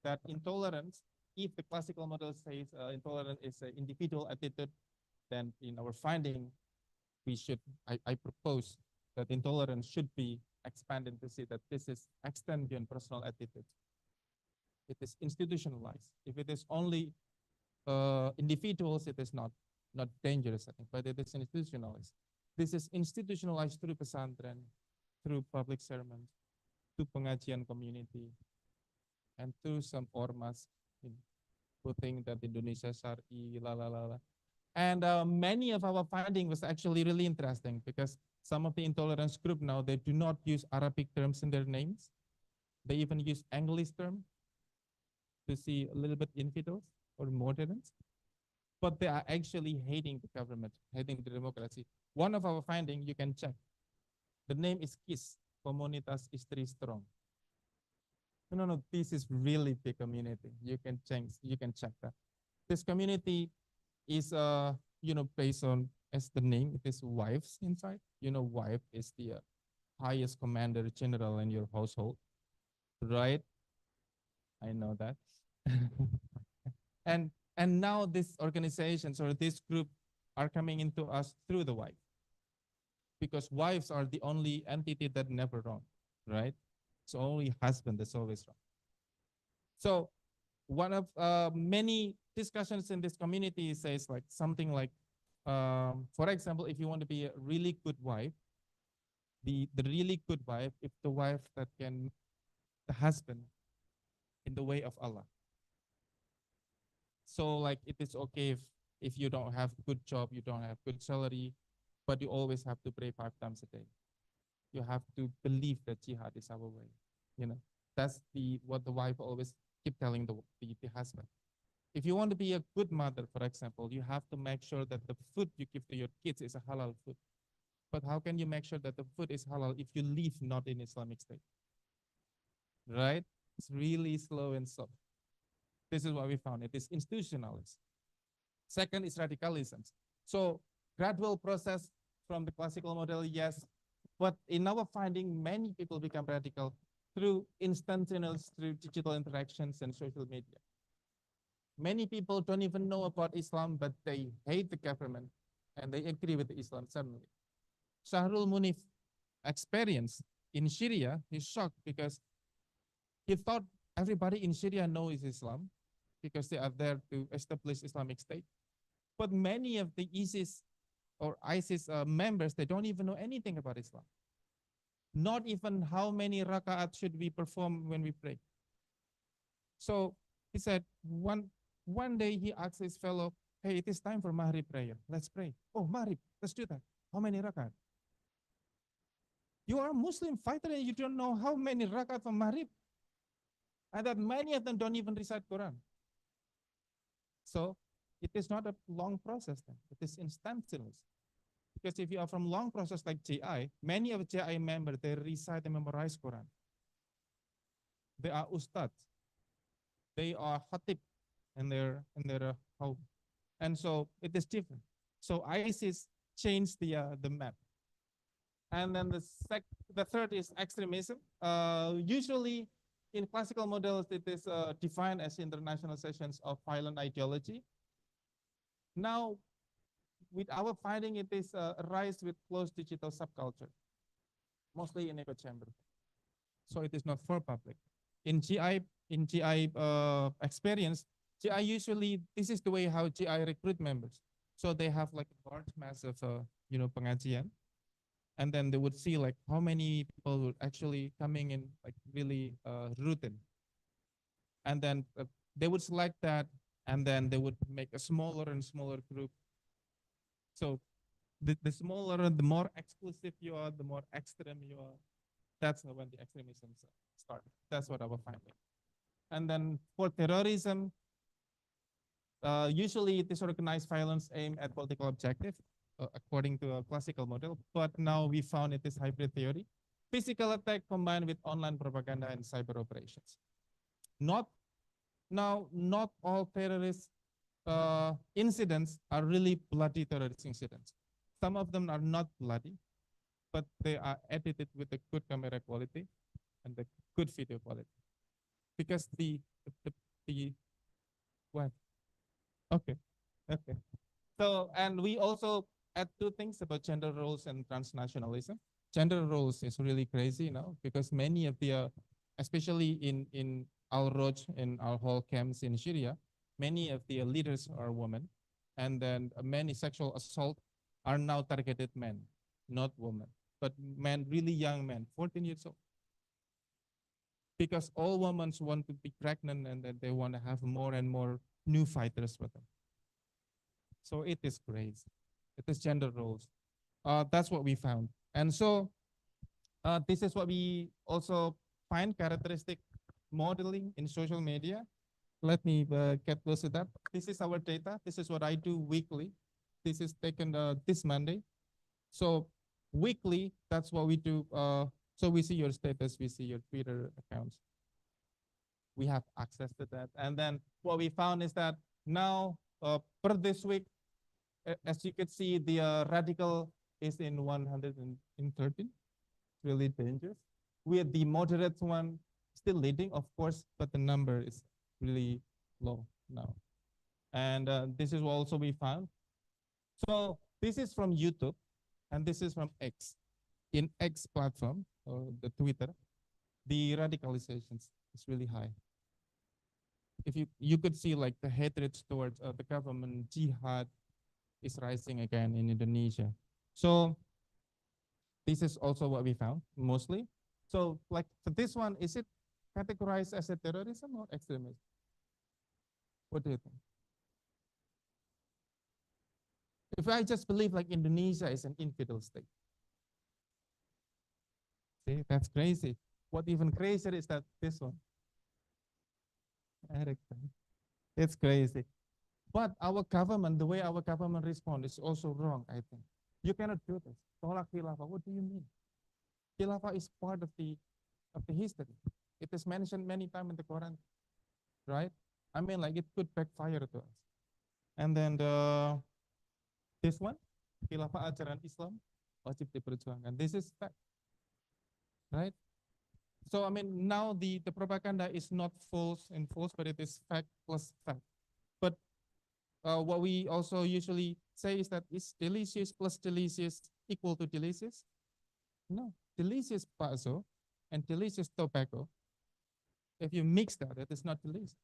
Speaker 2: that intolerance, if the classical model says intolerance is an individual attitude, then in our finding, I propose that intolerance should be expanded to see that this is extend beyond personal attitude. It is institutionalized. If it is only individuals, it is not dangerous, I think, but it is institutionalized. This is institutionalized through pesantren, through public sermons, through pengajian community, and through some ormas who think that Indonesia Syari, la la la la. And many of our finding was actually really interesting because some of the intolerance group now, they do not use Arabic terms in their names. They even use English term to see a little bit infidels or moderns, but they are actually hating the government, hating the democracy. One of our finding, you can check. The name is KIS, Komunitas Istri Strong. No, this is really big community. You can check that. This community is based on, as the name, it is wives inside. Wife is the highest commander general in your household, right? I know that. and now these organizations or this group are coming into us through the wife, because wives are the only entity that never wrong, right? It's only husband that's always wrong. So one of many discussions in this community says like something like, for example, if you want to be a really good wife, the really good wife, if the wife that can, the husband in the way of Allah. So like it is okay if you don't have good job, you don't have good salary, but you always have to pray 5 times a day. You have to believe that jihad is our way. That's what the wife always keep telling the husband. If you want to be a good mother, for example, you have to make sure that the food you give to your kids is a halal food. But how can you make sure that the food is halal if you live not in Islamic state? Right? It's really slow and soft. This is what we found. It is institutionalized. Second is radicalism. So gradual process from the classical model, yes. But in our finding, many people become radical through instant channels, through digital interactions and social media. Many people don't even know about Islam, but they hate the government and they agree with Islam suddenly. Shahrul Munif experience in Syria, he's shocked because he thought everybody in Syria knows Islam because they are there to establish Islamic State. But many of the ISIS members, they don't even know anything about Islam. Not even how many raka'at should we perform when we pray. So he said, one day he asked his fellow, hey, it is time for Maghrib prayer. Let's pray. Oh, Maghrib, let's do that. How many raka'at? You are a Muslim fighter and you don't know how many raka'at for Maghrib. And that many of them don't even recite Quran. So it is not a long process then. It is instantaneous. Because if you are from long process like JI, many of JI members, they recite and memorize Quran. They are ustad. They are khatib in their home. And so it is different. So ISIS changed the map. And then the third is extremism. Usually in classical models, it is defined as internationalizations of violent ideology. Now, with our finding, it is a rise with closed digital subculture, mostly in echo chamber. So it is not for public. In GI experience, GI usually, this is the way how GI recruit members. So they have like a large mass of, pengajian. And then they would see like how many people would actually coming in like really routine. And then they would select that, and then they would make a smaller and smaller group. So the smaller and the more exclusive you are, the more extreme you are. That's when the extremism start. That's what our finding. And then for terrorism, usually it is organized violence aimed at political objective, according to a classical model. But now we found it is hybrid theory. Physical attack combined with online propaganda and cyber operations. Not all terrorist incidents are really bloody terrorist incidents. Some of them are not bloody, but they are edited with the good camera quality and the good video quality. Because the what? Okay, okay. So, and we also add two things about gender roles and transnationalism. Gender roles is really crazy, because many of the, especially in Al-Roj, in our whole camps in Syria, many of the leaders are women, and then many sexual assault are now targeted men, not women, but men, really young men, 14 years old. Because all women want to be pregnant and then they want to have more and more new fighters with them. So it is crazy. It is gender roles. That's what we found. And so this is what we also find characteristic modeling in social media. Let me get close to that. This is our data. This is what I do weekly. This is taken this Monday. So weekly, that's what we do. So we see your status, we see your Twitter accounts. We have access to that. And then what we found is that now, per this week, as you can see, the radical is in 113, really dangerous. With the moderate one still leading, of course, but the number is really low now. And this is what also we found. So this is from YouTube, and this is from X. In X platform, or the Twitter, the radicalization is really high. If you could see like the hatred towards the government, jihad is rising again in Indonesia. So this is also what we found mostly. So like for this one, is it categorized as a terrorism or extremism? What do you think? If I just believe like Indonesia is an infidel state, see, that's crazy. What even crazier is that this one, Eric, it's crazy. But our government, the way our government responds is also wrong, I think. You cannot do this. Tolak khilafah, what do you mean? Khilafah is part of the history. It is mentioned many times in the Quran, right? I mean, like it could backfire to us. And then this one, khilafah ajaran Islam, wajib diperjuangkan. This is fact, right? So I mean, now the propaganda is not false and false, but it is fact plus fact. But what we also usually say is that is delicious plus delicious equal to delicious? No, delicious bakso and delicious tobacco, if you mix that, it is not delicious.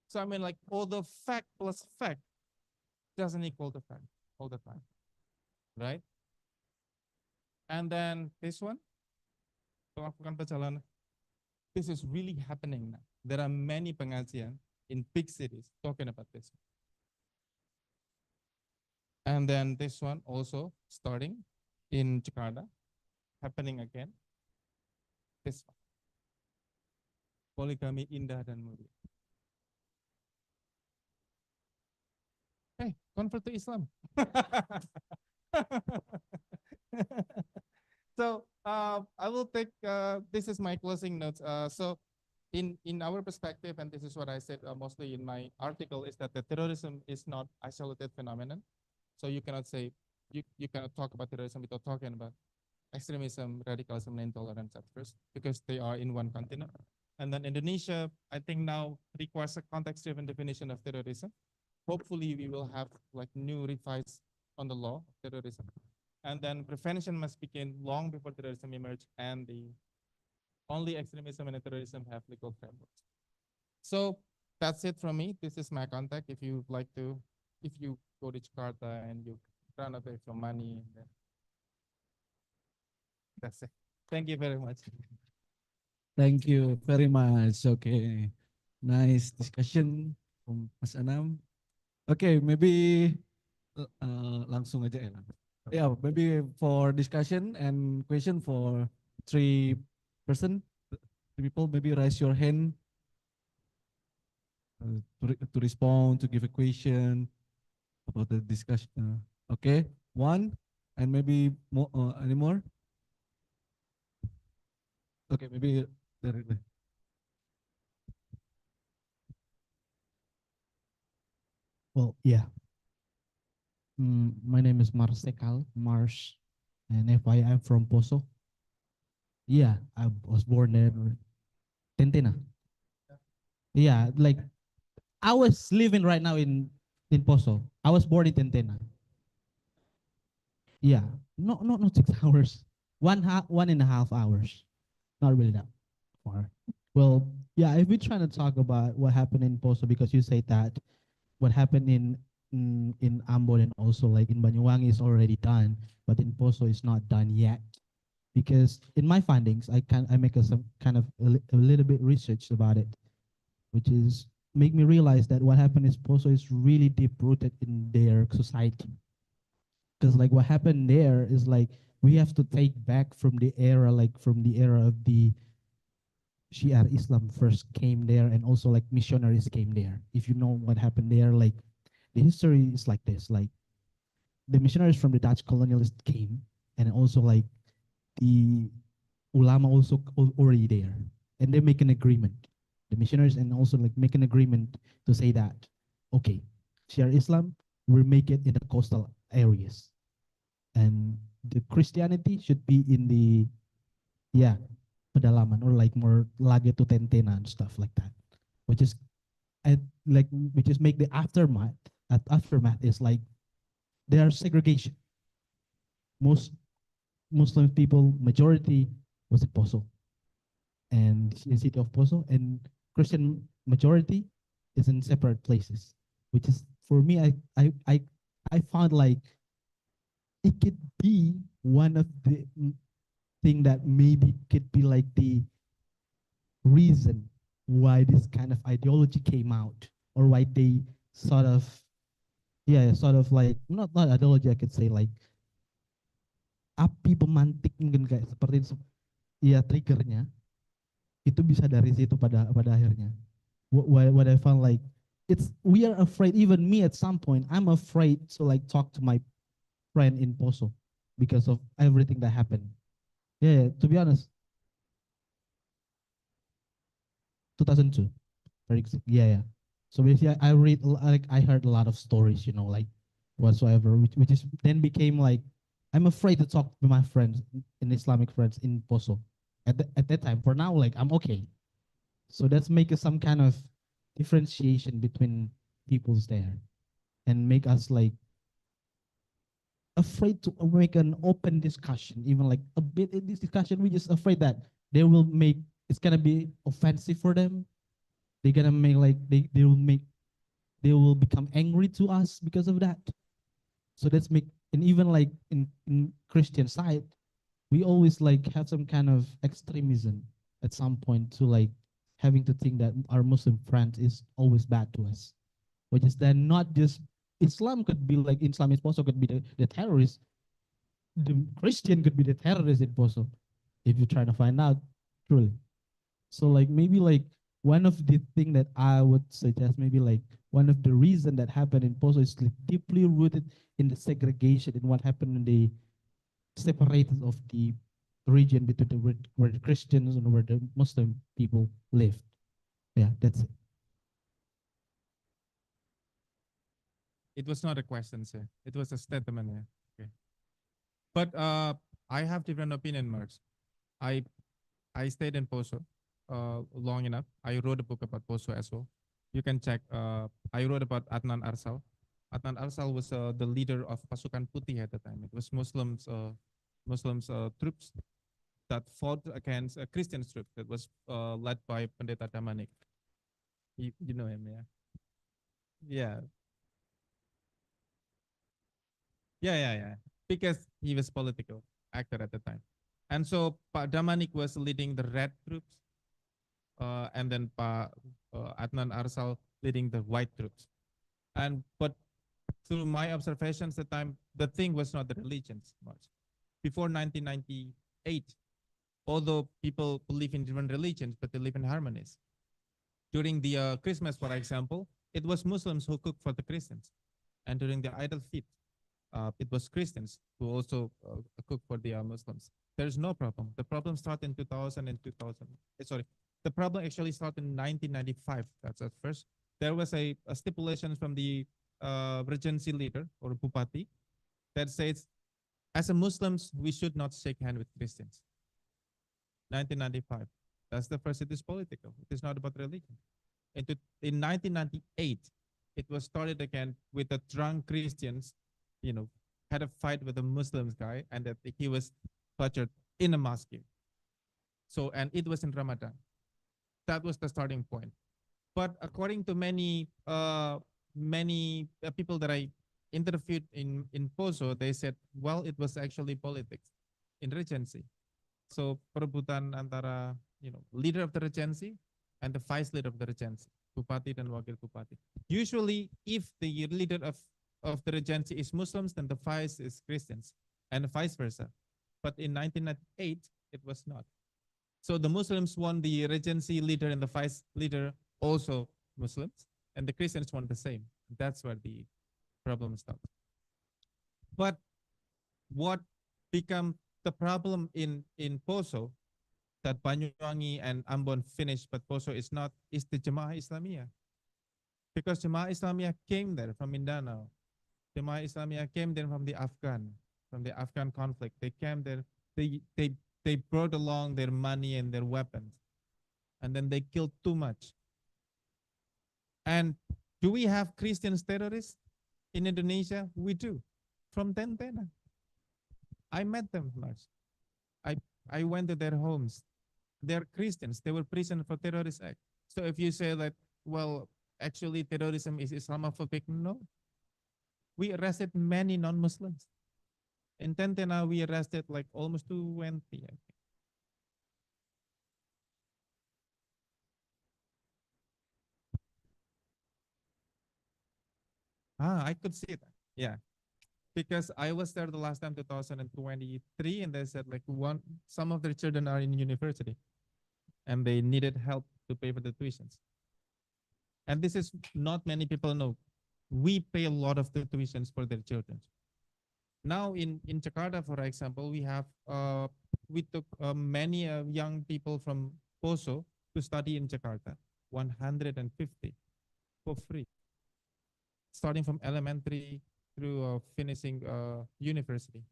Speaker 2: So I mean, like all the fact plus fact doesn't equal the fact all the time, right? And then this one, melakukan perjalanan. This is really happening now. There are many pengajian in big cities talking about this. And then this one also starting in Jakarta, happening again. This one. Poligami indah dan mulia. Hey, convert to Islam. So I will take, this is my closing notes. So in our perspective, and this is what I said mostly in my article, is that the terrorism is not isolated phenomenon. So you cannot say, you cannot talk about terrorism without talking about extremism, radicalism, and intolerance at first, because they are in one continent. And then Indonesia, I think now requires a context-driven definition of terrorism. Hopefully we will have like new revised on the law of terrorism. And then prevention must begin long before terrorism emerge, and the only extremism and terrorism have legal frameworks. So that's it from me. This is my contact. If you like to, if you go to Jakarta and you run away from money, then that's it. Thank you very much.
Speaker 1: Thank you very much. Okay, nice discussion from Mas Anam. Okay, maybe langsung aja ya. Yeah, maybe for discussion and question for three people, maybe raise your hand to respond, to give a question about the discussion. Okay, one, and maybe more, any more? Okay, maybe there.
Speaker 3: Well, yeah. My name is Marsekal, Mars. And if I am from Poso, yeah, I was born there. Tentena. Yeah, like I was living right now in Poso. I was born in Tentena. Yeah, not 6 hours. 1.5 hours. Not really that far. Well, yeah, if we're trying to talk about what happened in Poso, because you say that what happened in Ambon and also like in Banyuwangi is already done, but in Poso is not done yet. Because in my findings, I make some kind of a little bit research about it, which is make me realize that what happened in Poso is really deep rooted in their society. Because like what happened there is like we have to take back from the era, like from the era of the Shia Islam first came there, and also like missionaries came there. If you know what happened there, like the history is like this: like the missionaries from the Dutch colonialists came, and also like the ulama also already there, and they make an agreement. The missionaries and also like make an agreement to say that, okay, Shia Islam will make it in the coastal areas, and the Christianity should be in the, yeah, pedalaman, or like more lage to tentena and stuff like that, which is and like which is make the aftermath. Aftermath is like there are segregation. Most Muslim people majority was in Poso and in city of Poso, and Christian majority is in separate places, which is for me I found like it could be one of the thing that maybe could be like the reason why this kind of ideology came out, or why they sort of, yeah, sort of like not ideology, I could say like api pemantik mungkin kayak seperti itu. Ya triggernya itu bisa dari situ pada akhirnya. What I found like it's we are afraid, even me at some point I'm afraid to like talk to my friend in Poso because of everything that happened. Yeah, to be honest, 2002. Yeah, yeah. So basically, I read like I heard a lot of stories, like whatsoever, which is then became like I'm afraid to talk to my friends in Islamic friends in Poso at that time. For now, like I'm okay. So that's make us some kind of differentiation between peoples there, and make us like afraid to make an open discussion, even like a bit in this discussion. We just afraid that they will make it's gonna be offensive for them. They're gonna make like they will become angry to us because of that. So that's make, and even like in Christian side, we always like have some kind of extremism at some point, to like having to think that our Muslim friend is always bad to us, which is then not just Islam could be like Islamist also could be the terrorist. The Christian could be the terrorist in Poso, if you're trying to find out truly. So like maybe like one of the thing that I would suggest, maybe like one of the reason that happened in Poso is like deeply rooted in the segregation in what happened in the separated of the region between where the Christians and where the Muslim people lived. Yeah, that's it.
Speaker 2: It was not a question, sir. It was a statement. Yeah. Okay. But I have different opinion, Marks. I I stayed in Poso long enough. I wrote a book about Poso as well. You can check. I wrote about Adnan Arsal. Adnan Arsal was the leader of Pasukan Putih at the time. It was Muslims troops that fought against Christian troops that was led by Pendeta Damanik. You know him, yeah? Yeah, yeah. Because he was political actor at the time. And so Pak Damanik was leading the red troops, and then Pak Adnan Arsal leading the white troops. And but through my observations at the time, the thing was not the religions much. Before 1998, although people believe in different religions, but they live in harmonies. During the Christmas, for example, it was Muslims who cooked for the Christians. And during the Idul Fitr, it was Christians who also cook for the Muslims. There's no problem. The problem started in 2000 and 2000. Sorry, the problem actually started in 1995. That's at first. There was a stipulation from the regency leader or Bupati that says as a Muslims, we should not shake hand with Christians. 1995. That's the first. It is political. It is not about religion. In 1998, it was started again with the drunk Christians, you know, had a fight with a Muslim guy, and that he was butchered in a mosque. So, and it was in Ramadan. That was the starting point. But according to many people that I interviewed in Poso, they said, well, it was actually politics in regency. So perebutan antara leader of the regency and the vice leader of the regency, bupati dan wakil bupati. Usually, if the leader of the regency is Muslims, then the vice is Christians, and vice versa. But in 1998, it was not. So the Muslims won the regency leader and the vice leader also Muslims, and the Christians want the same. That's where the problem starts. But what become the problem in Poso that Banyuwangi and Ambon finished, but Poso is not, is the Jemaah Islamiyah. Because Jemaah Islamiyah came there from Mindanao. Jemaah Islamiyah came there from the Afghan conflict. They came there, they brought along their money and their weapons. And then they killed too much. And do we have Christians terrorists in Indonesia? We do. From Tentena. I met them, Lars. I went to their homes. They're Christians. They were prisoned for terrorist act. So if you say that, well, actually terrorism is Islamophobic, no. We arrested many non-Muslims. In Tentena, we arrested like almost 20. I think. I could see that. Yeah. Because I was there the last time, 2023, and they said like some of their children are in university and they needed help to pay for the tuitions. And this is not many people know. We pay a lot of the tuitions for their children. Now in Jakarta, for example, we took many young people from Poso to study in Jakarta, 150 for free, starting from elementary through finishing university.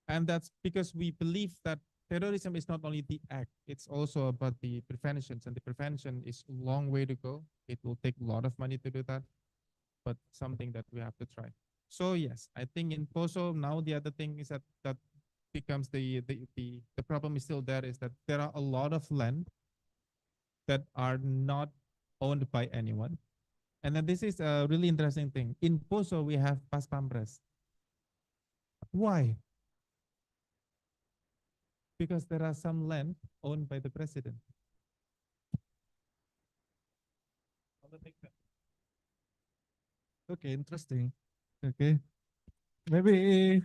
Speaker 2: And that's because we believe that terrorism is not only the act, it's also about the preventions, and the prevention is a long way to go. It will take a lot of money to do that, but something that we have to try. So yes, I think in Poso now the other thing is that becomes the problem is still there, is that there are a lot of land that are not owned by anyone. And then this is a really interesting thing. In Poso, we have Pas Pampres. Why? Because there are some land owned by the president.
Speaker 1: Okay, interesting. Okay. Maybe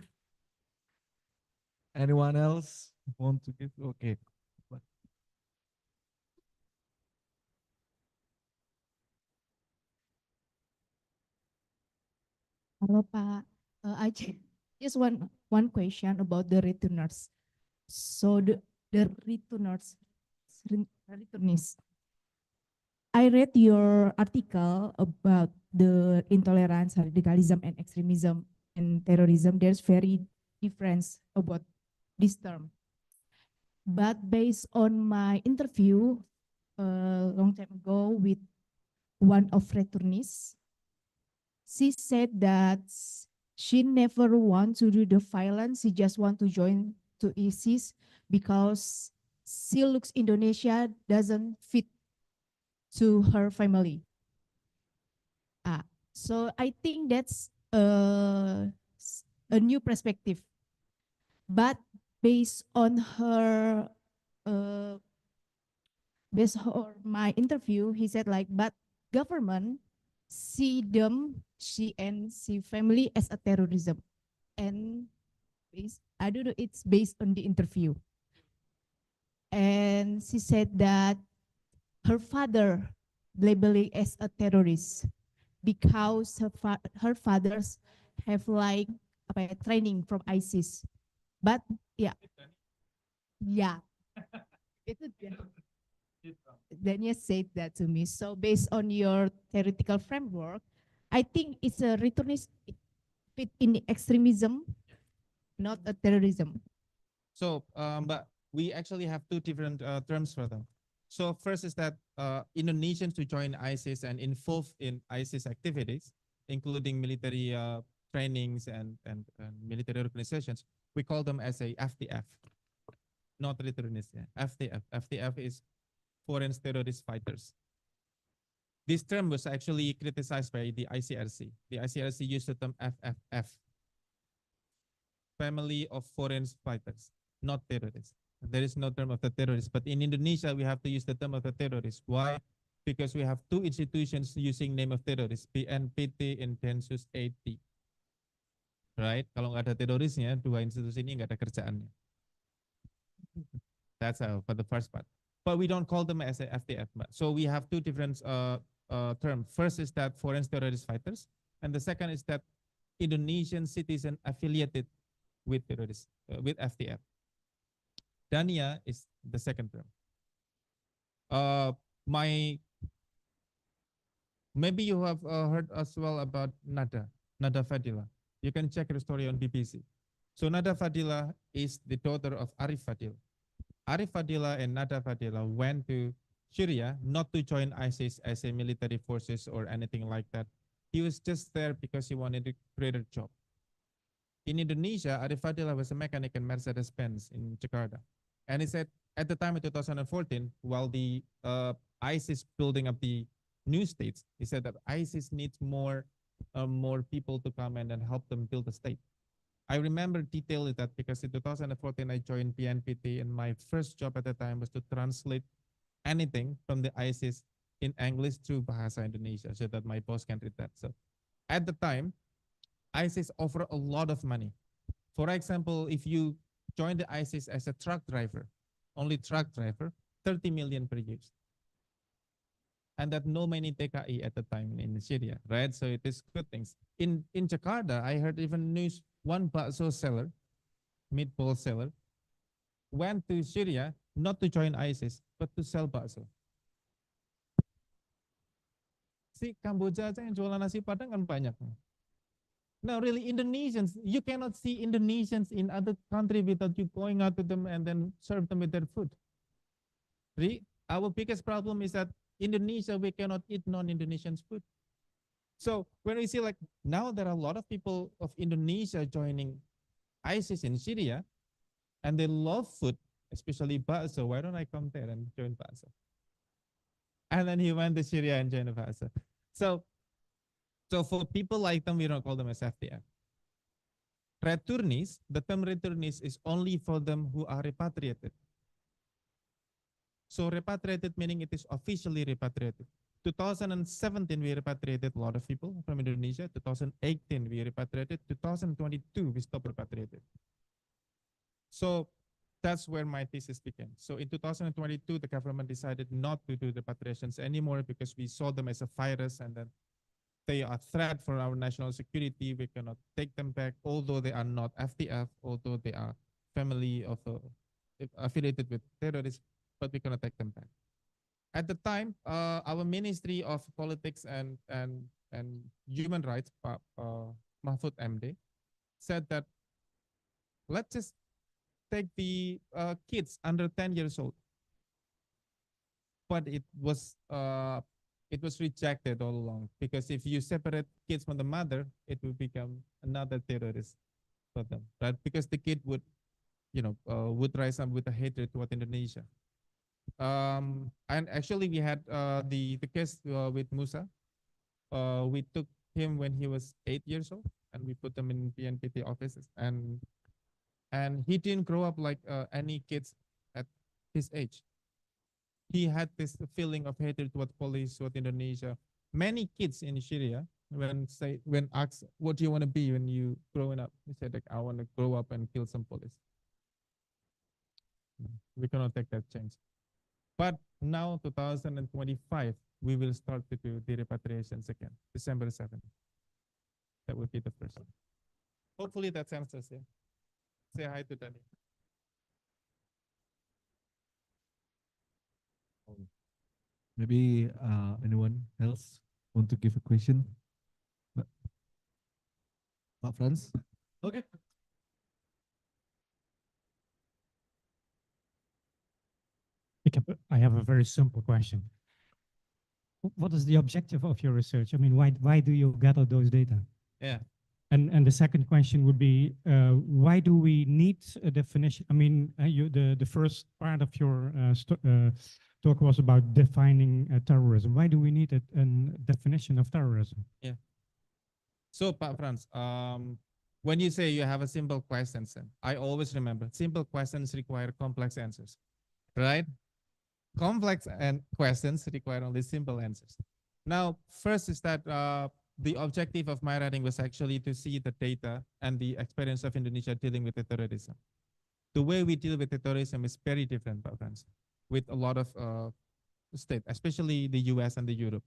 Speaker 1: anyone else want to give? Okay.
Speaker 4: Halo Pak, just one question about the returners. So the returnees. I read your article about the intolerance, radicalism, and extremism and terrorism. There's very difference about this term. But based on my interview a long time ago with one of returnees, she said that she never want to do the violence. She just want to join to ISIS because she looks Indonesia doesn't fit to her family. So I think that's a new perspective. But based on her, based on my interview, he said like, but government see them, she and she family as a terrorism. And I don't know, it's based on the interview. And she said that her father labeling as a terrorist because her fathers have like training from ISIS. But yeah. Daniel said that to me. So based on your theoretical framework, I think it's a returnist fit in extremism not a terrorism.
Speaker 2: So, but we actually have two different terms for them. So first is that Indonesians who join ISIS and involved in ISIS activities, including military trainings and military organizations, we call them as a FTF, not terrorists. Yeah. FTF. FTF is foreign terrorist fighters. This term was actually criticized by the ICRC. The ICRC used the term FFF, family of foreign fighters, not terrorists. There is no term of the terrorist, but in Indonesia, we have to use the term of the terrorist. Why? Because we have two institutions using name of terrorist, BNPT and Densus 80. Right? Kalau nggak ada terorisnya, dua institusi ini nggak ada kerjaannya. That's for the first part. But we don't call them as a FTF. So we have two different terms. First is that foreign terrorist fighters, and the second is that Indonesian citizen affiliated with terrorists, with FTF. Dania is the second term. Maybe you have heard as well about Nada Fadila. You can check her story on BBC. So Nada Fadila is the daughter of Arif Fadil. Arif Fadila and Nada Fadila went to Syria not to join ISIS as a military forces or anything like that. He was just there because he wanted a greater job. In Indonesia, Arif Fadila was a mechanic in Mercedes-Benz in Jakarta. And he said at the time in 2014, while the ISIS building up the new states, he said that ISIS needs more people to come and help them build a state. I remember detailing that because in 2014, I joined PNPT, and my first job at the time was to translate anything from the ISIS in English to Bahasa Indonesia so that my boss can read that. So at the time, ISIS offered a lot of money. For example, if you join the ISIS as a truck driver, only truck driver, 30 million per year. And that no many TKI at the time in Syria, right? So it is good things. In Jakarta, I heard even news, one bakso seller, meatball seller, went to Syria not to join ISIS, but to sell bakso. Si Kamboja aja yang jualan nasi padang kan banyak. Now, really, Indonesians, you cannot see Indonesians in other country without you going out to them and then serve them with their food. Really, our biggest problem is that Indonesia, we cannot eat non-Indonesian food. So when we see like now there are a lot of people of Indonesia joining ISIS in Syria, and they love food, especially bakso. Why don't I come there and join bakso? And then he went to Syria and joined bakso. So for people like them, we don't call them as FTF. Returnees, the term returnees is only for them who are repatriated. So repatriated meaning it is officially repatriated. 2017, we repatriated a lot of people from Indonesia. 2018, we repatriated. 2022, we stopped repatriated. So that's where my thesis began. So in 2022, the government decided not to do repatriations anymore because we saw them as a virus and then they are a threat for our national security. We cannot take them back, although they are not FTF, although they are family of affiliated with terrorists, but we cannot take them back. At the time, our Ministry of Politics and Human Rights, Mahfud MD, said that let's just take the kids under 10 years old. But it was rejected all along because if you separate kids from the mother, it will become another terrorist for them, right? Because the kid would, would rise up with a hatred toward Indonesia. And actually, we had the case with Musa. We took him when he was 8 years old, and we put him in PNPT offices, and he didn't grow up like any kids at his age. He had this feeling of hatred toward police, toward Indonesia. Many kids in Syria, when asked, "What do you want to be when you growing up?" He said, "Like I want to grow up and kill some police." We cannot take that chance. But now, 2025, we will start to do the repatriations again, December 7th. That would be the first one. Hopefully that answers it. Say hi to Danny.
Speaker 1: Maybe anyone else want to give a question? Pak Franz? Okay.
Speaker 5: I have a very simple question. What is the objective of your research? I mean, why do you gather those data?
Speaker 2: Yeah.
Speaker 5: And the second question would be, why do we need a definition? I mean, the first part of your talk was about defining terrorism. Why do we need a definition of terrorism?
Speaker 2: Yeah. So, Pak Franz, when you say you have a simple question, I always remember simple questions require complex answers, right? Complex and questions require only simple answers. Now, first is that the objective of my writing was actually to see the data and the experience of Indonesia dealing with the terrorism. The way we deal with the terrorism is very different, Pak Franz, with a lot of states, especially the US and the Europe.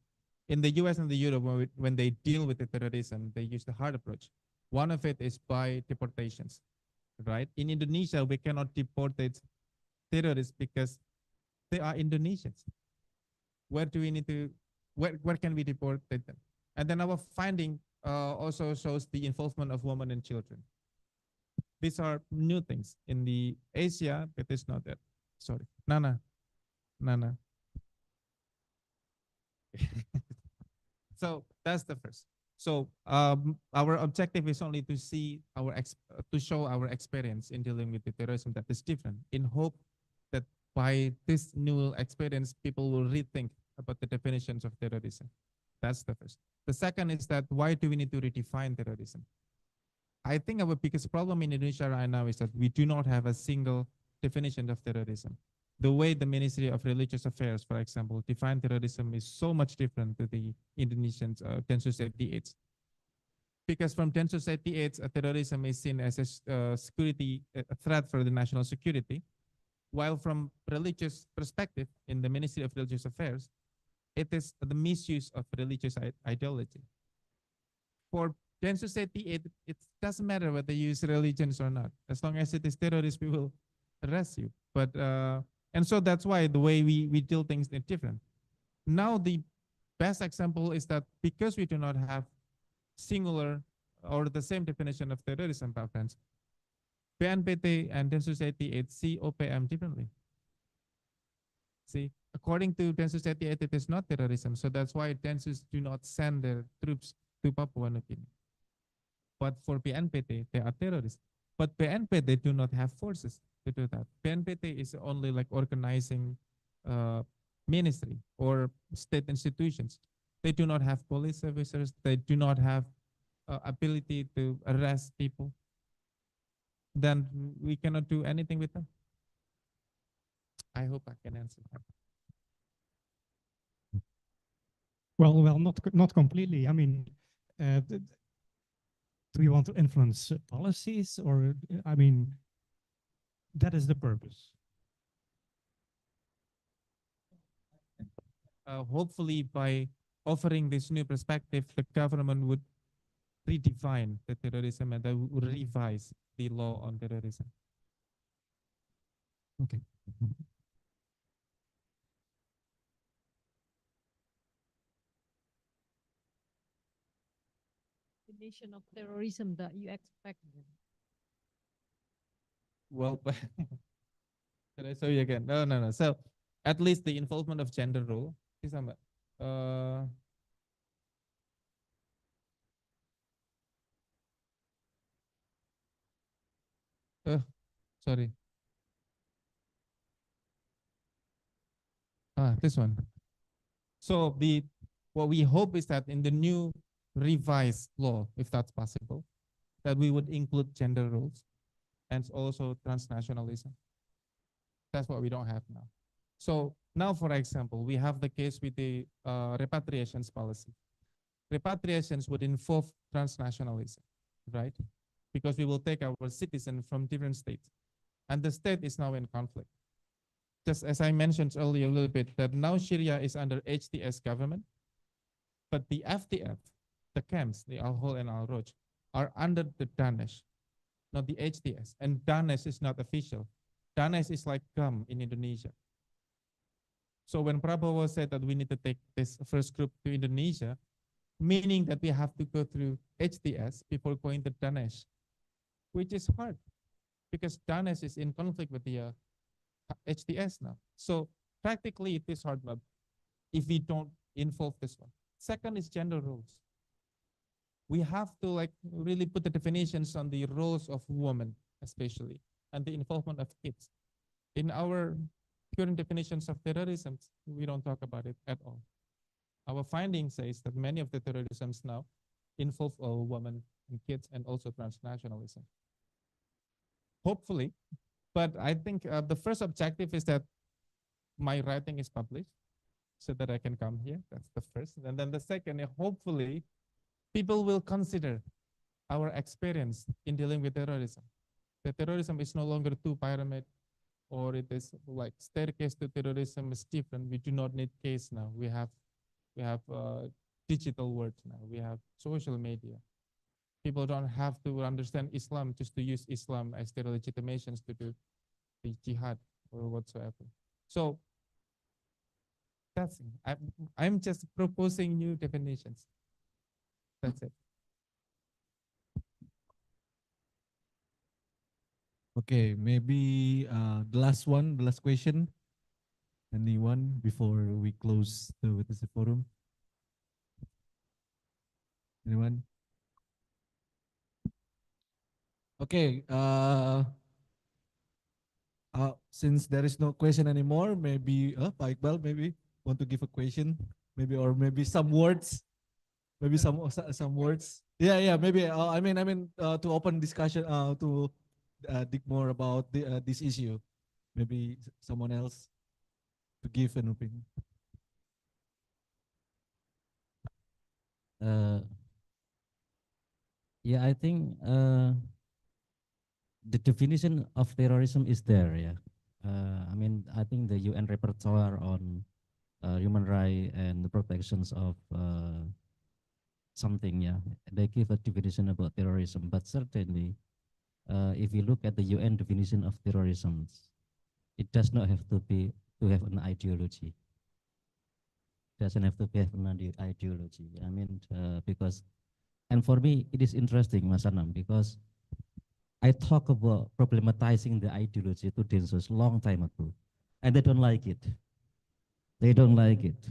Speaker 2: In the US and the Europe, when they deal with the terrorism, they use the hard approach. One of it is by deportations, right? In Indonesia, we cannot deport terrorists because they are Indonesians. Where do we need to, where can we deport them? And then our finding also shows the involvement of women and children. These are new things. In the Asia, it is not that. Sorry. Nana. So that's the first. So our objective is only to see to show our experience in dealing with the terrorism that is different, in hope that by this new experience, people will rethink about the definitions of terrorism. That's the first. The second is that why do we need to redefine terrorism? I think our biggest problem in Indonesia right now is that we do not have a single definition of terrorism. The way the Ministry of Religious Affairs, for example, define terrorism is so much different to the Indonesians' Densus 88. Because from Densus 88, terrorism is seen as a security a threat for the national security, while from religious perspective in the Ministry of Religious Affairs, it is the misuse of religious ideology. For Densus 88, it doesn't matter whether you use religions or not. As long as it is terrorist, we will arrest you. But and so that's why the way we deal things is different. Now the best example is that because we do not have singular or the same definition of terrorism, Pak Franz, BNPT and Densus 88 see OPM differently. See, according to Densus 88, it is not terrorism. So that's why Densus do not send their troops to Papua New Guinea. But for BNPT, they are terrorists. But BNPT do not have forces to do that. BNPT is only like organizing ministry or state institutions. They do not have police officers. They do not have ability to arrest people. Then we cannot do anything with them. I hope I can answer that.
Speaker 5: Well, not completely. I mean, do we want to influence policies, or I mean, that is the purpose.
Speaker 2: Hopefully, by offering this new perspective, the government would redefine the terrorism and they would revise the law on terrorism.
Speaker 5: Okay.
Speaker 6: Definition of terrorism that you expect.
Speaker 2: Well, but should I show you again? No. So at least the involvement of gender role. Sorry. This one. So what we hope is that in the new revised law, if that's possible, that we would include gender roles and also transnationalism. That's what we don't have now. So now, for example, we have the case with the repatriations policy. Repatriations would involve transnationalism, right? Because we will take our citizens from different states. And the state is now in conflict. Just as I mentioned earlier a little bit, that now Syria is under HTS government, but the FTF, the camps, the Al-Hol and Al-Roj, are under the Danesh, not the HTS. And Danesh is not official. Danesh is like GAM in Indonesia. So when Prabowo said that we need to take this first group to Indonesia, meaning that we have to go through HTS before going to Danesh, which is hard because Danesh is in conflict with the HTS now. So Practically, it is hard, but if we don't involve this one. Second is gender roles. We have to like really put the definitions on the roles of women, especially, and the involvement of kids. In our current definitions of terrorism, we don't talk about it at all. Our finding says that many of the terrorisms now involve women and kids and also transnationalism. Hopefully, but I think the first objective is that my writing is published so that I can come here. That's the first. And then the second, hopefully, people will consider our experience in dealing with terrorism. The terrorism is no longer two pyramid, or it is like staircase to terrorism is different. We do not need case now. We have digital words now. We have social media. People don't have to understand Islam just to use Islam as their legitimations to do the jihad or whatsoever. So that's it. I'm just proposing new definitions. That's it.
Speaker 1: Okay, maybe the last one, the last question. Anyone before we close the witness forum? Anyone? Okay. Since there is no question anymore, maybe Pak Iqbal maybe want to give a question, maybe, or maybe some words, maybe some words. Yeah. Maybe I mean to open discussion to dig more about this issue. Maybe someone else to give an opinion.
Speaker 7: Yeah, I think the definition of terrorism is there. Yeah, I mean, I think the UN repertoire on human rights and the protections of something. Yeah, they give a definition about terrorism, but certainly, if you look at the UN definition of terrorism, it does not have to have an ideology. Doesn't have to have an ideology. I mean, because, and for me, it is interesting, Mas Anam, because I talk about problematizing the ideology to Densus long time ago, and they don't like it. They don't like it.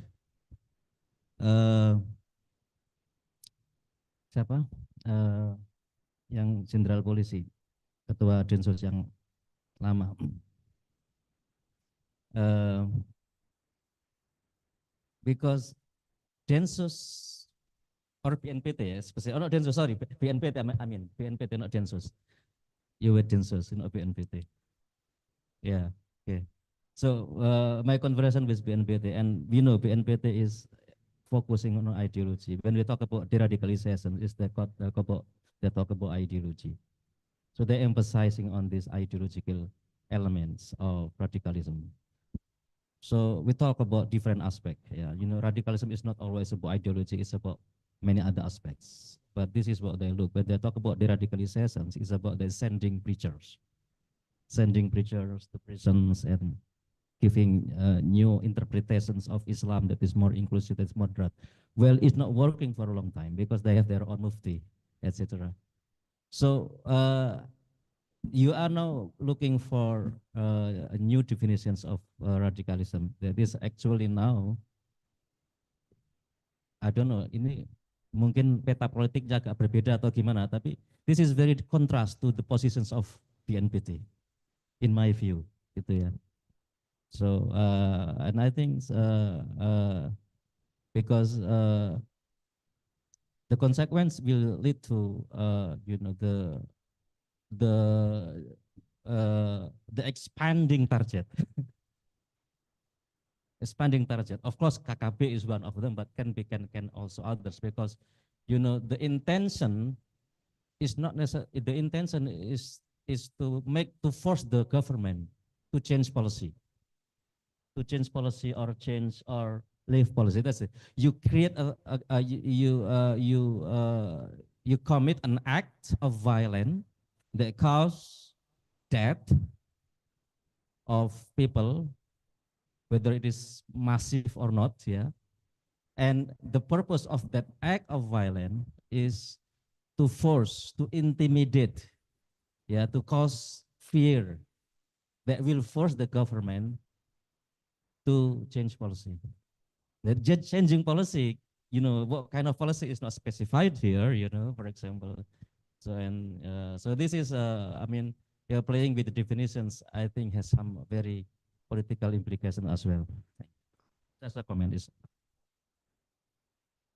Speaker 7: Siapa? Yang jenderal polisi, ketua Densus yang lama. Because Densus or BNPT, especially, not Densus, sorry, BNPT, I mean, BNPT, not Densus. You with Densus, not BNPT. Yeah, okay. So my conversation with BNPT, and BNPT is focusing on ideology. When we talk about deradicalization, they talk about ideology. So they're emphasizing on these ideological elements of radicalism. So we talk about different aspects. Yeah, radicalism is not always about ideology; it's about many other aspects. But this is what they look. When they talk about deradicalization, it's about the sending preachers to prisons and giving new interpretations of Islam that is more inclusive, that's moderate. Well, it's not working for a long time because they have their own mufti, etc. So you are now looking for new definitions of radicalism. That is actually now, I don't know, ini mungkin peta politiknya agak berbeda atau gimana, tapi this is very contrast to the positions of BNPT, in my view, gitu ya. So, and I think because the consequence will lead to, the expanding target. Expanding target. Of course, KKB is one of them, but can also others, because the intention is not necessarily, the intention is to force the government to change policy. To change policy or change or leave policy. That's it. You create you commit an act of violence that cause death of people, whether it is massive or not, yeah. And the purpose of that act of violence is to force, to intimidate, yeah, to cause fear that will force the government to change policy. The changing policy, what kind of policy is not specified here, for example. So so this is, playing with the definitions, I think has some very political implication as well. That's a comment.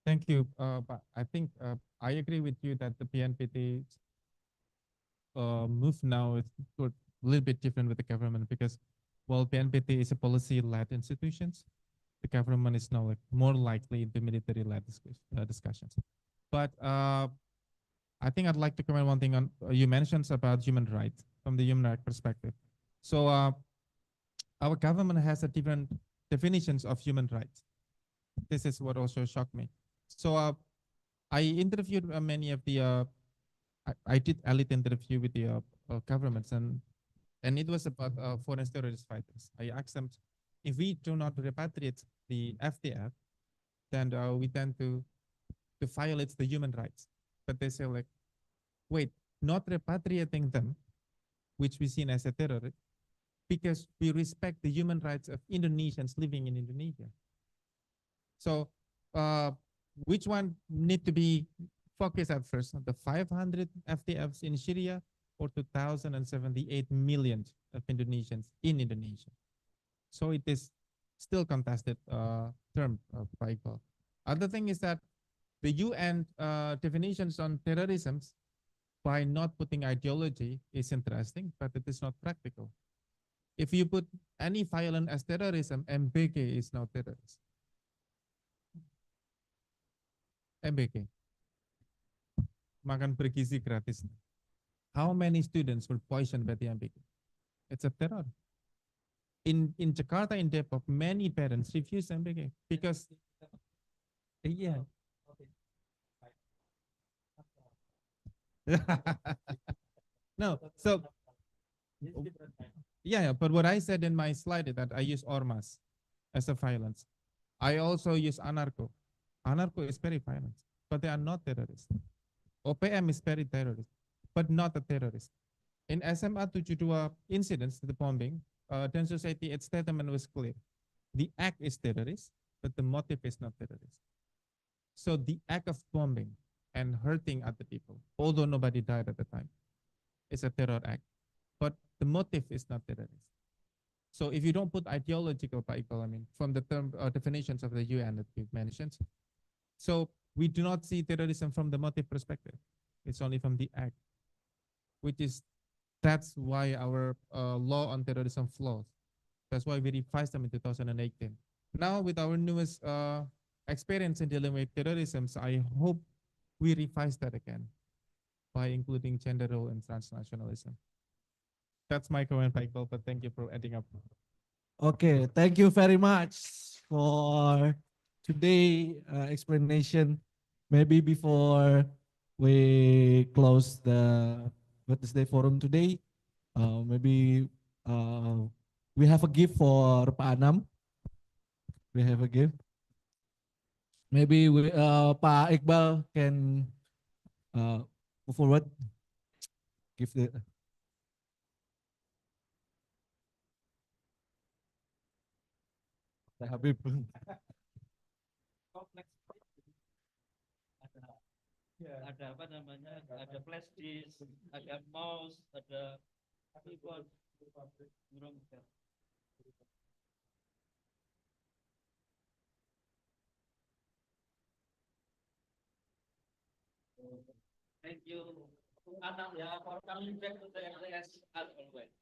Speaker 2: Thank you. But I think I agree with you that the PNPT move now is a little bit different with the government because, while PNPT is a policy-led institutions, the government is now more likely into military-led discussions. But I think I'd like to comment one thing on you mentioned about human rights from the human rights perspective. So our government has a different definitions of human rights. This is what also shocked me. So I interviewed many of the I did elite interview with the governments, and it was about foreign terrorist fighters. I asked them, if we do not repatriate the FDF, then we tend to violate the human rights. But they say wait, not repatriating them, which we seen as a terrorist, because we respect the human rights of Indonesians living in Indonesia. So which one need to be focused at first? The 500 FDFs in Syria or 2,078 million of Indonesians in Indonesia? So it is still contested term by God. Other thing is that the UN definitions on terrorism by not putting ideology is interesting, but it is not practical. If you put any violence as terrorism, MBG is now terrorist. MBG. Makan bergizi gratis. How many students were poisoned by the MBG? It's a terror. In Jakarta, in Depok, many parents refuse MBG because, yeah. No, so yeah, but what I said in my slide is that I use ormas as a violence. I also use anarcho. Anarcho is very violent, but they are not terrorists. OPM is very terrorist, but not a terrorist. In SMA 72 incidents, the bombing, then society, its statement was clear. The act is terrorist, but the motive is not terrorist. So the act of bombing and hurting other people, although nobody died at the time, is a terror act. But the motive is not terrorist. So if you don't put ideological particle, from the term definitions of the UN that you've mentioned, so we do not see terrorism from the motive perspective. It's only from the act, that's why our law on terrorism flaws. That's why we revised them in 2018. Now with our newest experience in dealing with terrorism, I hope we revise that again by including gender role and transnationalism. That's my comment, Michael, but thank you for adding up.
Speaker 1: Okay, thank you very much for today explanation. Maybe before we close the Wednesday forum today, maybe we have a gift for Pak Anam. We have a gift. Maybe Pak Iqbal can move forward. Give the. Pak Habib.
Speaker 7: Ada apa namanya? Ada flash disk, ada mouse, ada keyboard. Thank you. Anak ya, for coming back to the LS as always.